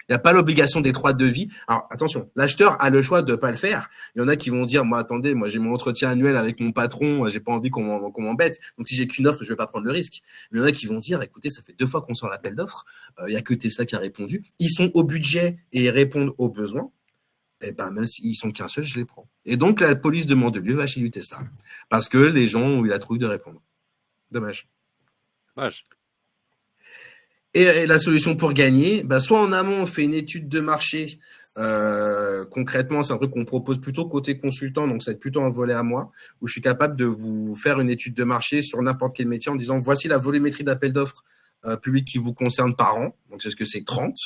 Il n'y a pas l'obligation des 3 devis. Alors, attention, l'acheteur a le choix de ne pas le faire. Il y en a qui vont dire, moi, attendez, moi, j'ai mon entretien annuel avec mon patron, j'ai pas envie qu'on m'embête. Donc, si j'ai qu'une offre, je vais pas prendre le risque. Mais il y en a qui vont dire, écoutez, ça fait 2 fois qu'on sort l'appel d'offres. Il y a que Tesla qui a répondu. Ils sont au budget et ils répondent aux besoins. Et ben, même s'ils sont qu'un seul, je les prends. Et donc, la police de Mandelieu va chez du Tesla. Parce que les gens ont eu la trouille de répondre. Dommage. Dommage. Et la solution pour gagner, bah soit en amont, on fait une étude de marché. Concrètement, c'est un truc qu'on propose plutôt côté consultant, donc c'est plutôt un volet à moi, où je suis capable de vous faire une étude de marché sur n'importe quel métier en disant voici la volumétrie d'appels d'offres publics qui vous concernent par an. Donc, est-ce que c'est 30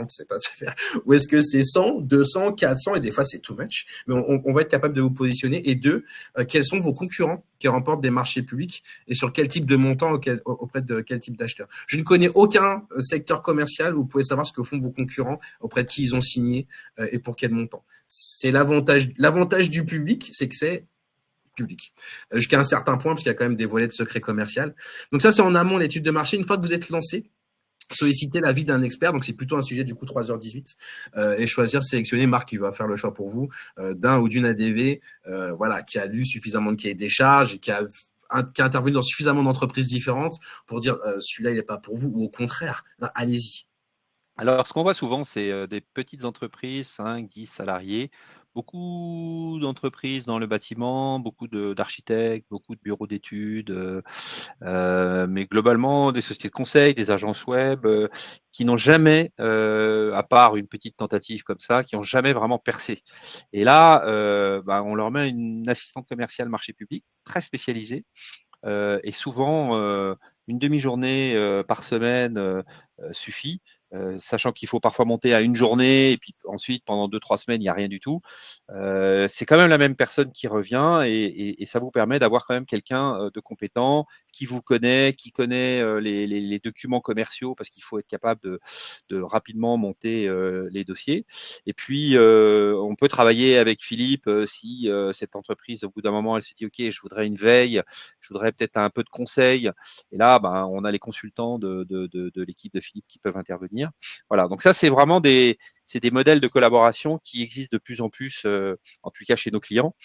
c'est pas de faire. Ou est-ce que c'est 100, 200, 400 et des fois c'est too much. Mais on va être capable de vous positionner. Et 2, quels sont vos concurrents qui remportent des marchés publics et sur quel type de montant auprès de quel type d'acheteurs. Je ne connais aucun secteur commercial où vous pouvez savoir ce que font vos concurrents, auprès de qui ils ont signé et pour quel montant. C'est l'avantage du public, c'est que c'est public. Jusqu'à un certain point, parce qu'il y a quand même des volets de secret commercial. Donc ça, c'est en amont l'étude de marché. Une fois que vous êtes lancé, solliciter l'avis d'un expert, donc c'est plutôt un sujet du coup 3h18, et choisir, sélectionner, Marc qui va faire le choix pour vous, d'un ou d'une ADV, voilà, qui a lu suffisamment de cahiers des charges, qui a intervenu dans suffisamment d'entreprises différentes pour dire celui-là il n'est pas pour vous, ou au contraire, allez-y. Alors, ce qu'on voit souvent, c'est des petites entreprises, 5, 10 salariés, beaucoup d'entreprises dans le bâtiment, beaucoup d'architectes, beaucoup de bureaux d'études, mais globalement des sociétés de conseil, des agences web qui n'ont jamais, à part une petite tentative comme ça, qui n'ont jamais vraiment percé. Et là, on leur met une assistante commerciale marché public très spécialisée et souvent une demi-journée par semaine suffit, sachant qu'il faut parfois monter à une journée et puis ensuite pendant 2-3 semaines il n'y a rien du tout. C'est quand même la même personne qui revient et ça vous permet d'avoir quand même quelqu'un de compétent qui vous connaît, qui connaît les documents commerciaux parce qu'il faut être capable de rapidement monter les dossiers. Et puis on peut travailler avec Philippe si cette entreprise au bout d'un moment elle se dit ok je voudrais une veille, je voudrais peut-être un peu de conseil. Et là ben, on a les consultants de l'équipe de Philippe qui peuvent intervenir. Voilà, donc ça c'est vraiment c'est des modèles de collaboration qui existent de plus en plus, en tout cas chez nos clients,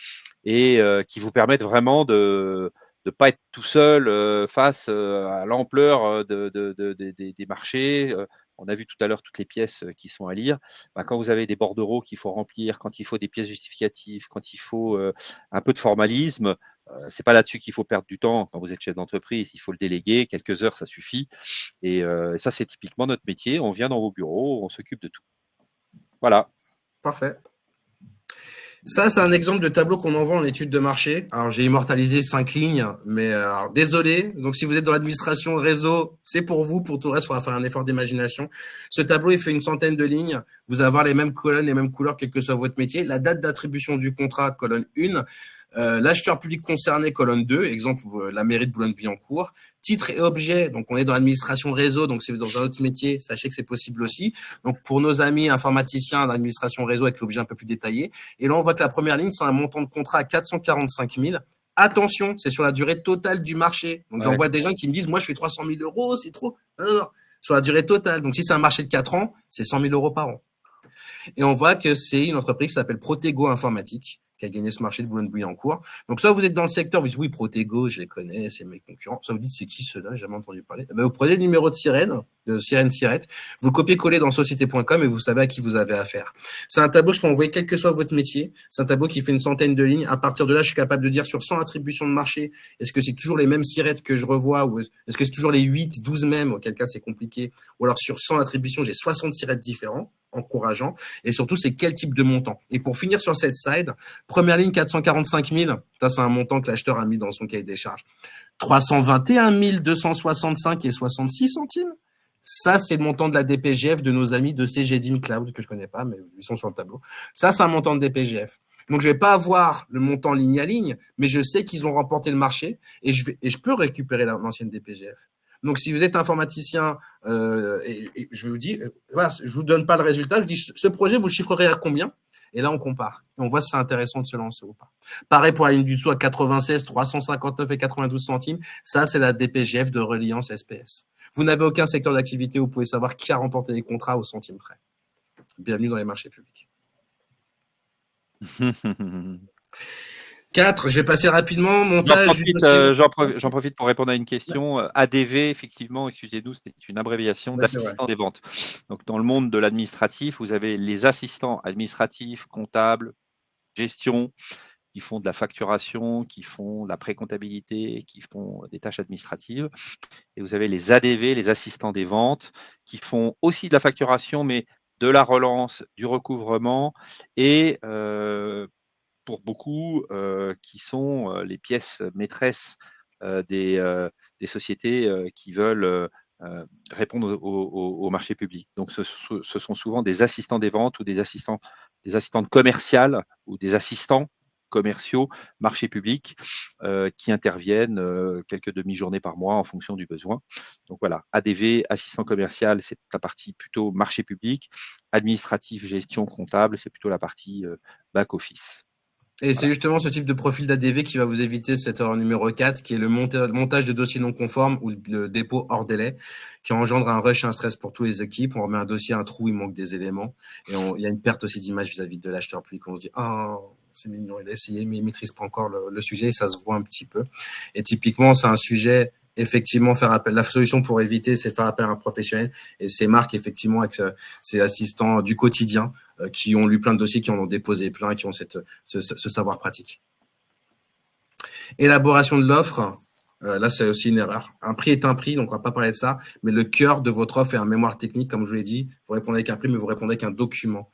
et qui vous permettent vraiment de ne pas être tout seul face à l'ampleur des marchés. On a vu tout à l'heure toutes les pièces qui sont à lire. Ben, quand vous avez des bordereaux qu'il faut remplir, quand il faut des pièces justificatives, quand il faut un peu de formalisme, c'est pas là-dessus qu'il faut perdre du temps quand vous êtes chef d'entreprise. Il faut le déléguer, quelques heures, ça suffit. Et ça, c'est typiquement notre métier. On vient dans vos bureaux, on s'occupe de tout. Voilà. Parfait. Ça, c'est un exemple de tableau qu'on envoie en étude de marché. Alors, j'ai immortalisé 5 lignes, mais alors, désolé. Donc, si vous êtes dans l'administration réseau, c'est pour vous. Pour tout le reste, il faudra faire un effort d'imagination. Ce tableau, il fait une centaine de lignes. Vous allez avoir les mêmes colonnes, les mêmes couleurs, quel que soit votre métier. La date d'attribution du contrat, colonne 1. L'acheteur public concerné, colonne 2, exemple la mairie de Boulogne-Billancourt. Titre et objet, donc on est dans l'administration réseau, donc c'est dans un autre métier, sachez que c'est possible aussi. Donc pour nos amis informaticiens d'administration réseau avec l'objet un peu plus détaillé. Et là on voit que la première ligne, c'est un montant de contrat à 445 000. Attention, c'est sur la durée totale du marché. Donc j'en vois des gens qui me disent, moi je fais 300 000 euros, c'est trop. Non, sur la durée totale. Donc si c'est un marché de 4 ans, c'est 100 000 euros par an. Et on voit que c'est une entreprise qui s'appelle Protego Informatique, qui a gagné ce marché de Boulogne-Billancourt. Donc, soit vous êtes dans le secteur, vous dites, oui, Protego, je les connais, c'est mes concurrents. Soit vous dites, c'est qui ceux-là? J'ai jamais entendu parler. Vous prenez le numéro de sirène, Sirette, vous le copiez-collez dans société.com et vous savez à qui vous avez affaire. C'est un tableau, je peux envoyer quel que soit votre métier. C'est un tableau qui fait une centaine de lignes. À partir de là, je suis capable de dire sur 100 attributions de marché, est-ce que c'est toujours les mêmes sirettes que je revois ou est-ce que c'est toujours les 8, 12 mêmes, auquel cas c'est compliqué. Ou alors sur 100 attributions, j'ai 60 sirettes différents. Encourageant, et surtout c'est quel type de montant. Et pour finir sur cette side, première ligne 445 000, ça c'est un montant que l'acheteur a mis dans son cahier des charges. 321 265 et 66 centimes, ça c'est le montant de la DPGF de nos amis de CGDIM Cloud, que je connais pas, mais ils sont sur le tableau. Ça c'est un montant de DPGF. Donc je vais pas avoir le montant ligne à ligne, mais je sais qu'ils ont remporté le marché et je peux récupérer l'ancienne DPGF. Donc, si vous êtes informaticien, et je vous dis, voilà, je vous donne pas le résultat, je dis, ce projet, vous le chiffrerez à combien? Et là, on compare. Et on voit si c'est intéressant de se lancer ou pas. Pareil pour la ligne du dessous à 96, 359 et 92 centimes. Ça, c'est la DPGF de Reliance SPS. Vous n'avez aucun secteur d'activité où vous pouvez savoir qui a remporté les contrats au centime près. Bienvenue dans les marchés publics. 4, je vais passer rapidement. Montage J'en profite pour répondre à une question. ADV, effectivement, excusez-nous, c'est une abréviation d'assistant des ventes. Donc, dans le monde de l'administratif, vous avez les assistants administratifs, comptables, gestion, qui font de la facturation, qui font de la pré-comptabilité, qui font des tâches administratives. Et vous avez les ADV, les assistants des ventes, qui font aussi de la facturation, mais de la relance, du recouvrement et pour beaucoup, qui sont les pièces maîtresses des sociétés qui veulent répondre au marché public. Donc, ce sont souvent des assistants des ventes ou des assistantes commerciales ou des assistants commerciaux, marché public, qui interviennent quelques demi-journées par mois en fonction du besoin. Donc voilà, ADV, assistant commercial, c'est la partie plutôt marché public. Administratif, gestion, comptable, c'est plutôt la partie back-office. Et c'est justement ce type de profil d'ADV qui va vous éviter cette erreur numéro 4, qui est le montage de dossiers non conformes ou le dépôt hors délai, qui engendre un rush et un stress pour tous les équipes. On remet un dossier, un trou, il manque des éléments. Et il y a une perte aussi d'image vis-à-vis de l'acheteur public. On se dit, oh, c'est mignon, il a essayé, mais il maîtrise pas encore le sujet et ça se voit un petit peu. Et typiquement, c'est un sujet, effectivement, faire appel. La solution pour éviter, c'est faire appel à un professionnel. Et ces marques, effectivement, avec ces assistants du quotidien, qui ont lu plein de dossiers, qui en ont déposé plein, qui ont ce savoir pratique. Élaboration de l'offre, là c'est aussi une erreur. Un prix est un prix, donc on va pas parler de ça, mais le cœur de votre offre est un mémoire technique, comme je vous l'ai dit. Vous répondez avec un prix, mais vous répondez avec un document.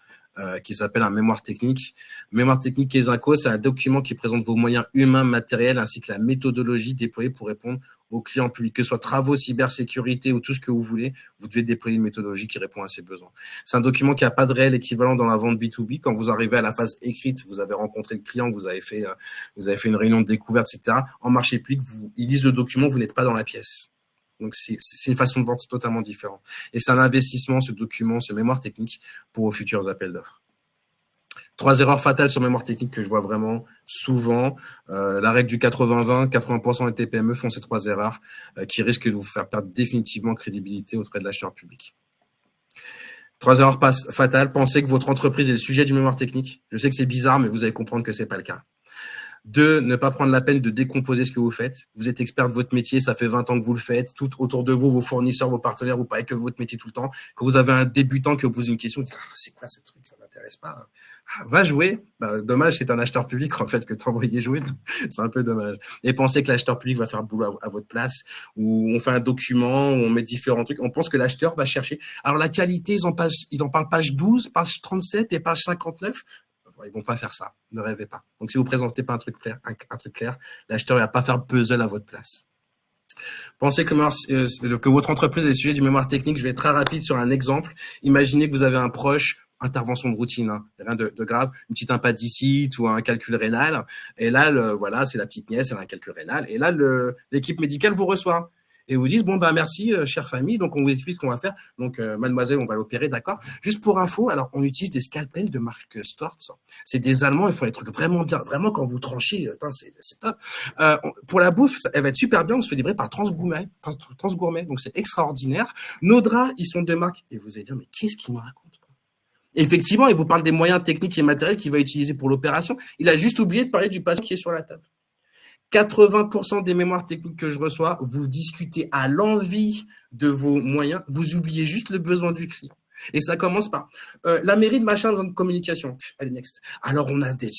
qui s'appelle un mémoire technique. Mémoire technique Quesinco, c'est un document qui présente vos moyens humains, matériels, ainsi que la méthodologie déployée pour répondre aux clients publics, que ce soit travaux, cybersécurité ou tout ce que vous voulez, vous devez déployer une méthodologie qui répond à ces besoins. C'est un document qui n'a pas de réel équivalent dans la vente B2B. Quand vous arrivez à la phase écrite, vous avez rencontré le client, vous avez fait une réunion de découverte, etc. En marché public, ils lisent le document, vous n'êtes pas dans la pièce. Donc, c'est une façon de vente totalement différente. Et c'est un investissement, ce document, ce mémoire technique pour vos futurs appels d'offres. 3 erreurs fatales sur mémoire technique que je vois vraiment souvent. La règle du 80-20, 80% des TPME font ces 3 erreurs qui risquent de vous faire perdre définitivement crédibilité auprès de l'acheteur public. 3 erreurs fatales. Pensez que votre entreprise est le sujet du mémoire technique. Je sais que c'est bizarre, mais vous allez comprendre que c'est pas le cas. 2, ne pas prendre la peine de décomposer ce que vous faites. Vous êtes expert de votre métier, ça fait 20 ans que vous le faites. Tout autour de vous, vos fournisseurs, vos partenaires, vous parlez que de votre métier tout le temps. Quand vous avez un débutant qui vous pose une question, vous dites « c'est quoi ce truc, ça m'intéresse pas. » Va jouer. Dommage, c'est un acheteur public en fait que t'envoyez jouer. C'est un peu dommage. Et pensez que l'acheteur public va faire le boulot à votre place, où on fait un document, où on met différents trucs. On pense que l'acheteur va chercher. Alors la qualité, ils en parlent page 12, page 37 et page 59. Ils vont pas faire ça. Ne rêvez pas. Donc, si vous présentez pas un truc clair, l'acheteur ne va pas faire le puzzle à votre place. Pensez que votre entreprise est le sujet du mémoire technique. Je vais être très rapide sur un exemple. Imaginez que vous avez un proche, intervention de routine, hein, rien de grave, une petite appendicite ou un calcul rénal. Et là, voilà, c'est la petite nièce, elle a un calcul rénal. Et là, l'équipe médicale vous reçoit. Et vous disent, bon, merci, chère famille. Donc, on vous explique ce qu'on va faire. Donc, mademoiselle, on va l'opérer, d'accord. Juste pour info, alors, on utilise des scalpels de marque Storz. C'est des Allemands, ils font des trucs vraiment bien. Vraiment, quand vous tranchez, c'est top. Pour la bouffe, elle va être super bien. On se fait livrer par Transgourmet. Donc, c'est extraordinaire. Nos draps, ils sont de marque. Et vous allez dire, mais qu'est-ce qu'il me raconte? Effectivement, il vous parle des moyens techniques et matériels qu'il va utiliser pour l'opération. Il a juste oublié de parler du patient qui est sur la table. 80% des mémoires techniques que je reçois, vous discutez à l'envi de vos moyens, vous oubliez juste le besoin du client. Et ça commence par la mairie de machin dans de communication. Allez, next. Alors, on a des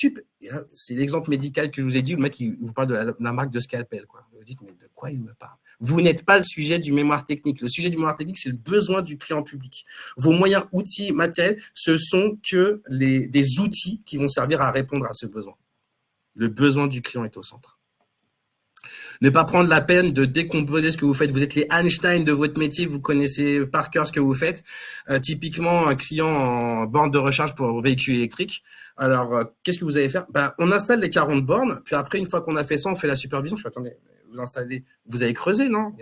c'est l'exemple médical que je vous ai dit, le mec, il vous parle de la marque de scalpel, quoi. Vous vous dites, mais de quoi il me parle? Vous n'êtes pas le sujet du mémoire technique. Le sujet du mémoire technique, c'est le besoin du client public. Vos moyens, outils, matériels, ce sont que des outils qui vont servir à répondre à ce besoin. Le besoin du client est au centre. Ne pas prendre la peine de décomposer ce que vous faites. Vous êtes les Einstein de votre métier, vous connaissez par cœur ce que vous faites. Typiquement, un client en borne de recharge pour véhicule électrique. Alors, qu'est-ce que vous allez faire? On installe les 40 bornes, puis après, une fois qu'on a fait ça, on fait la supervision. Je fais, attendez, vous avez creusé, non?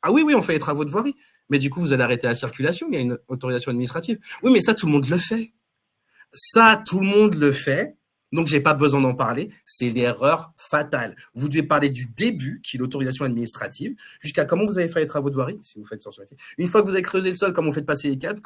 Ah oui, on fait les travaux de voirie. Mais du coup, vous allez arrêter la circulation, il y a une autorisation administrative. Oui, mais ça, tout le monde le fait. Donc, j'ai pas besoin d'en parler. C'est l'erreur fatale. Vous devez parler du début, qui est l'autorisation administrative, jusqu'à comment vous avez fait les travaux de voirie, si vous faites sur ce métier. Une fois que vous avez creusé le sol, comment vous faites passer les câbles,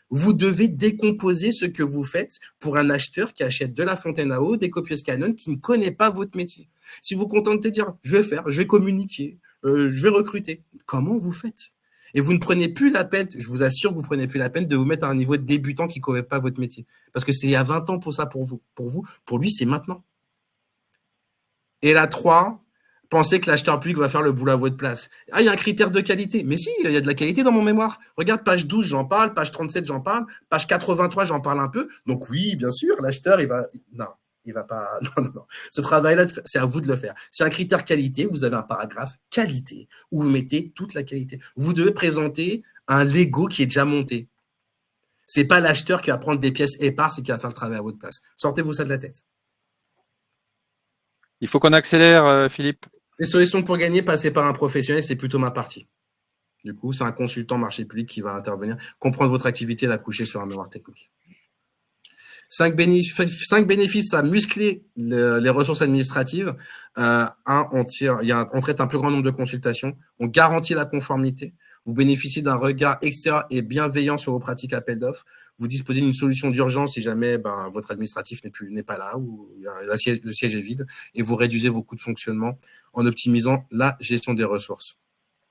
vous devez décomposer ce que vous faites pour un acheteur qui achète de la fontaine à eau, des copieuses Canon, qui ne connaît pas votre métier. Si vous contentez de dire, je vais communiquer, je vais recruter, comment vous faites? Et vous ne prenez plus la peine, je vous assure que vous ne prenez plus la peine de vous mettre à un niveau de débutant qui ne connaît pas votre métier. Parce que c'est il y a 20 ans pour ça pour vous. Pour lui, c'est maintenant. Et la 3, pensez que l'acheteur public va faire le boulot à votre place. Ah, il y a un critère de qualité. Mais si, il y a de la qualité dans mon mémoire. Regarde, page 12, j'en parle, page 37, j'en parle, page 83, j'en parle un peu. Donc oui, bien sûr, l'acheteur, il va pas. Non. Ce travail-là, c'est à vous de le faire. C'est un critère qualité. Vous avez un paragraphe qualité où vous mettez toute la qualité. Vous devez présenter un Lego qui est déjà monté. C'est pas l'acheteur qui va prendre des pièces éparses et qui va faire le travail à votre place. Sortez-vous ça de la tête. Il faut qu'on accélère, Philippe. Les solutions pour gagner, passer par un professionnel, c'est plutôt ma partie. Du coup, c'est un consultant marché public qui va intervenir, comprendre votre activité et la coucher sur un mémoire technique. 5 bénéfices à muscler les ressources administratives. On traite un plus grand nombre de consultations. On garantit la conformité. Vous bénéficiez d'un regard extérieur et bienveillant sur vos pratiques appel d'offres. Vous disposez d'une solution d'urgence si jamais votre administratif n'est pas là ou le siège est vide. Et vous réduisez vos coûts de fonctionnement en optimisant la gestion des ressources.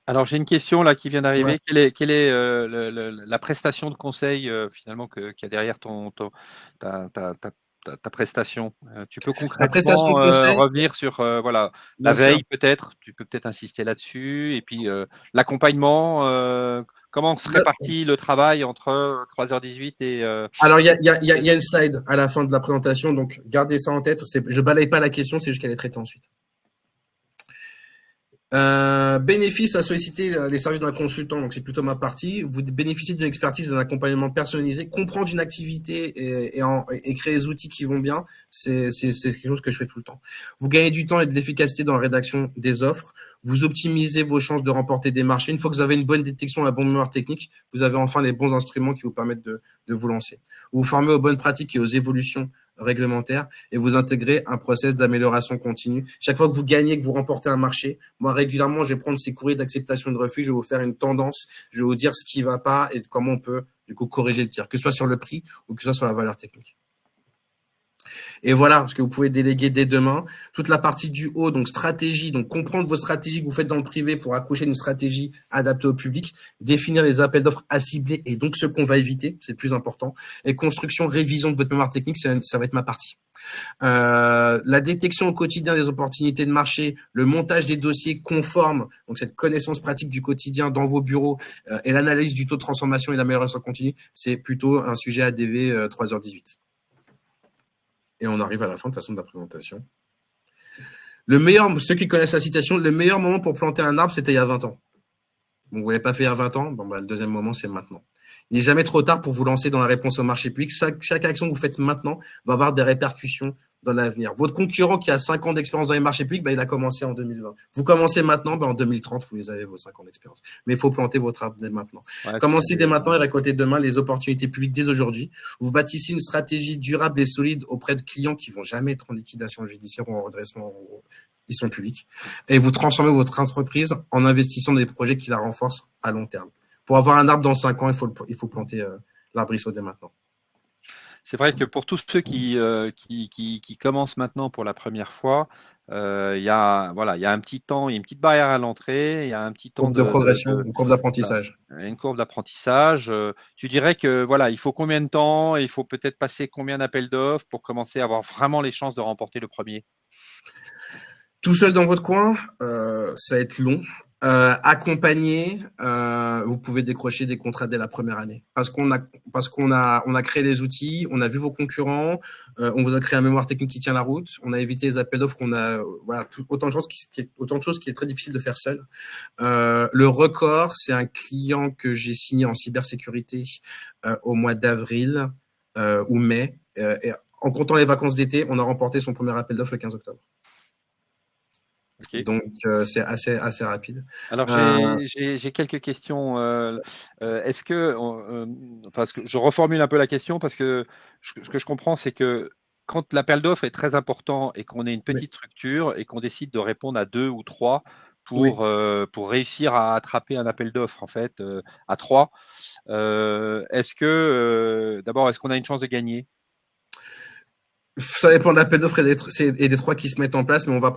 Alors, j'ai une question là qui vient d'arriver. Ouais. Quelle est la prestation de conseil finalement qu'il y a derrière ta prestation? Tu peux concrètement revenir sur la veille peut-être. Tu peux peut-être insister là-dessus. Et puis l'accompagnement, comment se répartit le travail entre 3h18 et Alors, il y a une slide à la fin de la présentation, donc gardez ça en tête. Je balaye pas la question, c'est juste qu'elle est traitée ensuite. Bénéfice à solliciter les services d'un consultant, donc c'est plutôt ma partie. Vous bénéficiez d'une expertise, d'un accompagnement personnalisé, comprendre une activité et créer des outils qui vont bien, c'est quelque chose que je fais tout le temps. Vous gagnez du temps et de l'efficacité dans la rédaction des offres. Vous optimisez vos chances de remporter des marchés. Une fois que vous avez une bonne détection, la bonne mémoire technique, vous avez enfin les bons instruments qui vous permettent de vous lancer. Vous vous formez aux bonnes pratiques et aux évolutions réglementaire et vous intégrez un process d'amélioration continue. Chaque fois que vous gagnez, que vous remportez un marché, moi régulièrement, je vais prendre ces courriers d'acceptation et de refus, je vais vous faire une tendance, je vais vous dire ce qui va pas et comment on peut du coup corriger le tir, que ce soit sur le prix ou que ce soit sur la valeur technique. Et voilà ce que vous pouvez déléguer dès demain. Toute la partie du haut, donc stratégie, donc comprendre vos stratégies que vous faites dans le privé pour accoucher d'une stratégie adaptée au public, définir les appels d'offres à cibler et donc ce qu'on va éviter, c'est le plus important. Et construction, révision de votre mémoire technique, ça va être ma partie. La détection au quotidien des opportunités de marché, le montage des dossiers conformes, donc cette connaissance pratique du quotidien dans vos bureaux et l'analyse du taux de transformation et l'amélioration continue, c'est plutôt un sujet ADV 3h18. Et on arrive à la fin de toute façon de la présentation. Ceux qui connaissent la citation, le meilleur moment pour planter un arbre, c'était il y a 20 ans. Vous ne l'avez pas fait il y a 20 ans, le deuxième moment, c'est maintenant. Il n'est jamais trop tard pour vous lancer dans la réponse au marché public. Chaque action que vous faites maintenant va avoir des répercussions dans l'avenir. Votre concurrent qui a 5 ans d'expérience dans les marchés publics, il a commencé en 2020. Vous commencez maintenant, en 2030, vous les avez vos 5 ans d'expérience. Mais il faut planter votre arbre dès maintenant. Ouais, commencez dès maintenant et récoltez demain les opportunités publiques dès aujourd'hui. Vous bâtissez une stratégie durable et solide auprès de clients qui ne vont jamais être en liquidation judiciaire ou en redressement. Ils sont publics. Et vous transformez votre entreprise en investissant dans des projets qui la renforcent à long terme. Pour avoir un arbre dans 5 ans, il faut planter l'arbrisseau dès maintenant. C'est vrai que pour tous ceux qui commencent maintenant pour la première fois, il y a un petit temps, il y a une petite barrière à l'entrée, il y a un petit temps de progression, une courbe d'apprentissage. Une courbe d'apprentissage. Tu dirais que il faut combien de temps, il faut peut-être passer combien d'appels d'offres pour commencer à avoir vraiment les chances de remporter le premier? Tout seul dans votre coin, ça va être long. Accompagné, vous pouvez décrocher des contrats dès la première année parce qu'on a créé les outils, on a vu vos concurrents, on vous a créé un mémoire technique qui tient la route, on a évité les appels d'offres, autant de choses qui est très difficile de faire seul. Le record, c'est un client que j'ai signé en cybersécurité au mois d'avril ou mai. Et en comptant les vacances d'été, on a remporté son premier appel d'offres le 15 octobre. Okay. Donc, c'est assez rapide. Alors, j'ai quelques questions. Est-ce que, je reformule un peu la question parce que ce que je comprends, c'est que quand l'appel d'offres est très important et qu'on est une petite structure et qu'on décide de répondre à 2 ou 3 pour réussir à attraper un appel d'offres, en fait, à 3, est-ce qu'on a une chance de gagner? Ça dépend de l'appel d'offres et des 3 qui se mettent en place, mais on va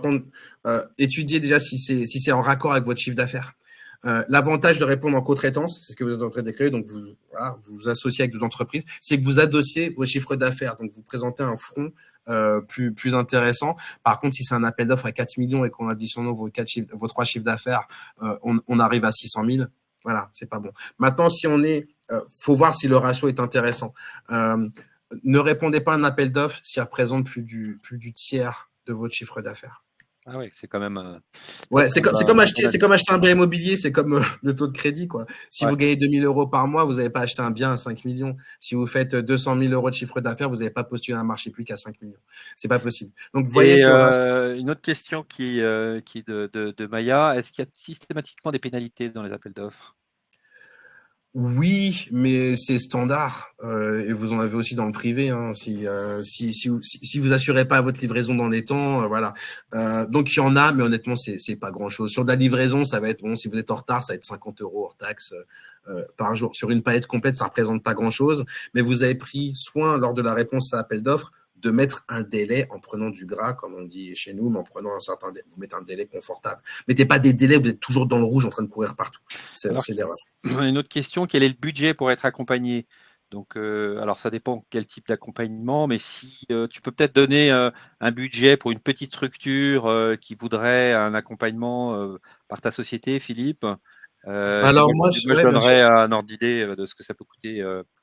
étudier déjà si c'est en raccord avec votre chiffre d'affaires. L'avantage de répondre en co-traitance, c'est ce que vous êtes en train d'écrire, donc vous vous associez avec 2 entreprises, c'est que vous adossiez vos chiffres d'affaires, donc vous présentez un front plus intéressant. Par contre, si c'est un appel d'offres à 4 millions et qu'on additionne vos 3 chiffres d'affaires, on arrive à 600 000. Voilà, c'est pas bon. Maintenant, si faut voir si le ratio est intéressant. Ne répondez pas à un appel d'offres s'il représente plus du tiers de votre chiffre d'affaires. Ah oui, c'est quand même. C'est comme acheter un bien immobilier, c'est comme le taux de crédit, quoi. Si vous gagnez 2 000 € par mois, vous n'avez pas acheté un bien à 5 millions. Si vous faites 200 000 € de chiffre d'affaires, vous n'avez pas postulé un marché public à 5 millions. C'est pas possible. Donc, voyez une autre question qui est de Maya, est-ce qu'il y a systématiquement des pénalités dans les appels d'offres? Oui, mais c'est standard et vous en avez aussi dans le privé. Hein, si vous assurez pas votre livraison dans les temps, voilà. Donc il y en a, mais honnêtement c'est pas grand chose. Sur de la livraison, ça va être bon. Si vous êtes en retard, ça va être 50 € hors taxe par jour. Sur une palette complète, ça représente pas grand chose. Mais vous avez pris soin lors de la réponse à appel d'offres de mettre un délai en prenant du gras, comme on dit chez nous, mais en prenant un certain délai. Vous mettez un délai confortable. Mettez pas des délais, vous êtes toujours dans le rouge en train de courir partout. C'est l'erreur. Une autre question, quel est le budget pour être accompagné? Donc, alors ça dépend quel type d'accompagnement, mais si tu peux peut-être donner un budget pour une petite structure qui voudrait un accompagnement par ta société, Philippe, Alors moi, Moi, je ouais, bien sûr. donnerais un ordre d'idée de ce que ça peut coûter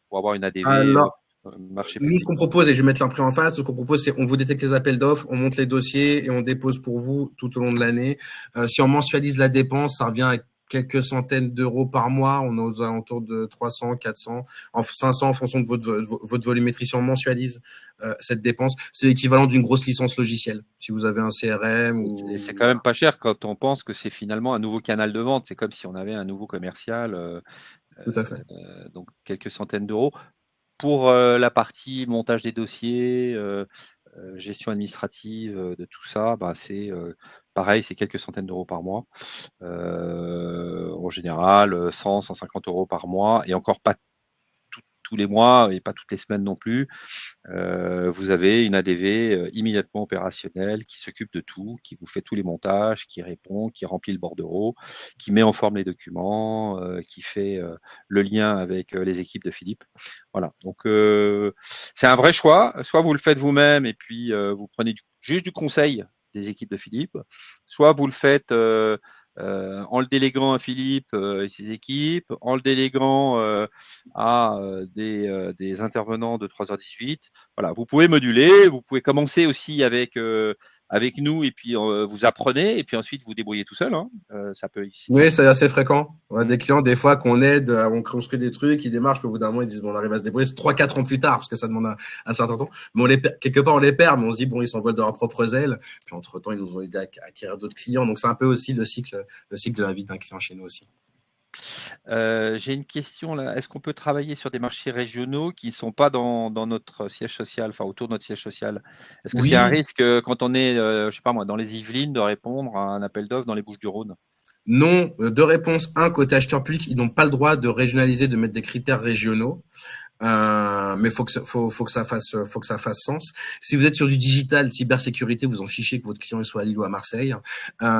pour avoir une ADV Alors, marché nous, ce public. qu'on propose, et je vais mettre l'imprimé en face, ce qu'on propose, c'est on vous détecte les appels d'offres, on monte les dossiers et on dépose pour vous tout au long de l'année. Si on mensualise la dépense, ça revient à quelques centaines d'euros par mois. On est aux alentours de 300, 400, 500 en fonction de votre volumétrie. Si on mensualise cette dépense, c'est l'équivalent d'une grosse licence logicielle. Si vous avez un CRM Et c'est ou quand même voilà. pas cher quand on pense que c'est finalement un nouveau canal de vente. C'est comme si on avait un nouveau commercial, Tout à fait. donc quelques centaines d'euros. Pour la partie montage des dossiers, gestion administrative de tout ça, bah, c'est pareil, c'est quelques centaines d'euros par mois. En général, 100, 150 euros par mois et encore pas tous les mois et pas toutes les semaines non plus. Vous avez une ADV immédiatement opérationnelle qui s'occupe de tout, qui vous fait tous les montages, qui répond, qui remplit le bordereau, qui met en forme les documents, qui fait le lien avec les équipes de Philippe. Voilà. Donc c'est un vrai choix. Soit vous le faites vous-même et puis vous prenez juste du conseil des équipes de Philippe, soit vous le faites en le déléguant à Philippe et ses équipes, en le déléguant à des intervenants de 3h18. Voilà, vous pouvez moduler, vous pouvez commencer aussi avec nous et puis vous apprenez et puis ensuite vous débrouillez tout seul. Hein. Ça peut exister. Oui, c'est assez fréquent. On a Mm. des clients, des fois, qu'on aide, on construit des trucs, ils démarchent, puis au bout d'un moment, ils disent, bon, on arrive à se débrouiller. C'est 3-4 ans plus tard, parce que ça demande un certain temps. Mais quelque part, on les perd, mais on se dit, bon, ils s'envolent de leurs propres ailes. Puis entre-temps, ils nous ont aidé à acquérir d'autres clients. Donc, c'est un peu aussi le cycle de la vie d'un client chez nous aussi. J'ai une question là. Est-ce qu'on peut travailler sur des marchés régionaux qui ne sont pas dans notre siège social, enfin autour de notre siège social? Est-ce que c'est un Oui, risque quand on est, je sais pas moi, dans les Yvelines, de répondre à un appel d'offres dans les Bouches-du-Rhône? non, deux réponses. Un, côté acheteur public, ils n'ont pas le droit de régionaliser, de mettre des critères régionaux. Mais faut que ça fasse sens. Si vous êtes sur du digital, cybersécurité, vous en fichez que votre client soit à Lille ou à Marseille.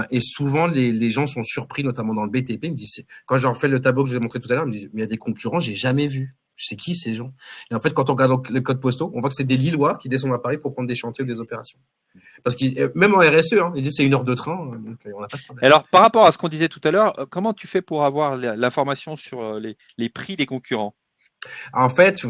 Et souvent, les gens sont surpris, notamment dans le BTP. Ils me disent, quand j'en fais le tableau que je vous ai montré tout à l'heure, ils me disent, mais il y a des concurrents, j'ai jamais vu. C'est qui ces gens? Et en fait, quand on regarde les codes postaux, on voit que c'est des Lillois qui descendent à Paris pour prendre des chantiers ou des opérations. Parce que même en RSE, hein, ils disent c'est 1 heure de train, donc on n'a pas de problème. Alors, par rapport à ce qu'on disait tout à l'heure, comment tu fais pour avoir l'information sur les prix des concurrents? En fait,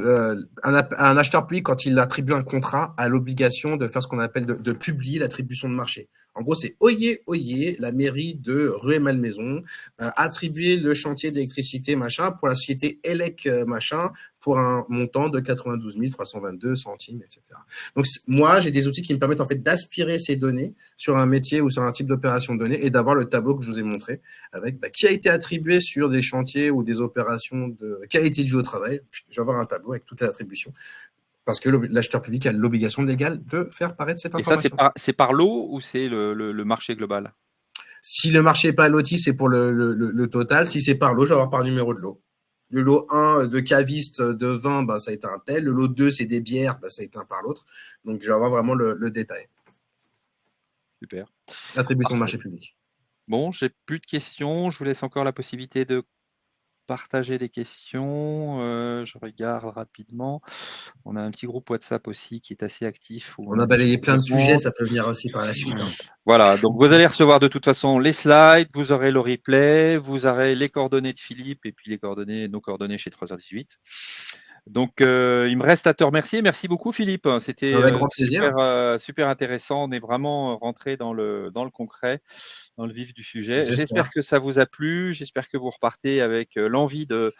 un acheteur public, quand il attribue un contrat, a l'obligation de faire ce qu'on appelle de publier l'attribution de marché. En gros, c'est oyez, la mairie de Rueil-Malmaison, attribuer le chantier d'électricité, machin, pour la société ELEC, machin, pour un montant de 92 322 centimes, etc. Donc, moi, j'ai des outils qui me permettent, en fait, d'aspirer ces données sur un métier ou sur un type d'opération donnée et d'avoir le tableau que je vous ai montré avec qui a été attribué sur des chantiers ou des opérations de qualité du au travail. Je vais avoir un tableau avec toutes les attributions parce que l'acheteur public a l'obligation légale de faire paraître cette Et ça, information. c'est par lot ou c'est le marché global? Si le marché n'est pas loti, c'est pour le total. Si c'est par lot, je vais avoir par numéro de lot. Le lot 1 de caviste de vin, bah, ça a été un tel. Le lot 2, c'est des bières, bah, ça a été un par l'autre. Donc, je vais avoir vraiment le détail. Super. Attribution de Parfait. marché public. Bon, j'ai plus de questions. Je vous laisse encore la possibilité de partager des questions. Je regarde rapidement. On a un petit groupe WhatsApp aussi qui est assez actif où On on a a des balayé choses à plein de sujets, répondre. ça peut venir aussi par la suite. Hein. Voilà, donc vous allez recevoir de toute façon les slides, vous aurez le replay, vous aurez les coordonnées de Philippe et puis nos coordonnées chez 3h18. Donc, il me reste à te remercier. Merci beaucoup, Philippe. C'était Avec grand plaisir. super intéressant. On est vraiment rentré dans le concret, dans le vif du sujet. J'espère J'espère. que ça vous a plu. J'espère que vous repartez avec l'envie de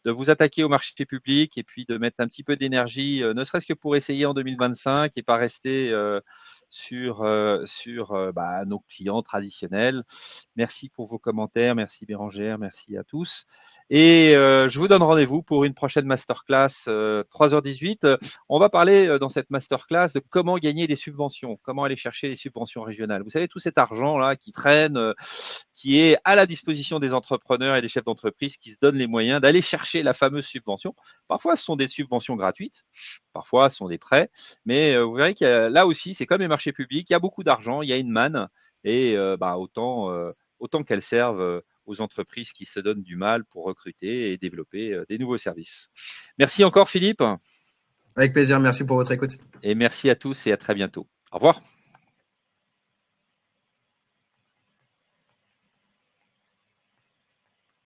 vous attaquer au marché public et puis de mettre un petit peu d'énergie, ne serait-ce que pour essayer en 2025 et pas rester sur nos clients traditionnels. Merci pour vos commentaires. Merci Bérangère. Merci à tous. Et je vous donne rendez-vous pour une prochaine masterclass 3h18. On va parler dans cette masterclass de comment gagner des subventions, comment aller chercher les subventions régionales. Vous savez, tout cet argent-là qui traîne, qui est à la disposition des entrepreneurs et des chefs d'entreprise qui se donnent les moyens d'aller chercher la fameuse subvention. Parfois, ce sont des subventions gratuites, parfois, ce sont des prêts, mais vous verrez que là aussi, c'est comme les marchés publics, il y a beaucoup d'argent, il y a une manne, et autant qu'elle serve aux entreprises qui se donnent du mal pour recruter et développer des nouveaux services. Merci encore Philippe. Avec plaisir, merci pour votre écoute. Et merci à tous et à très bientôt. Au revoir.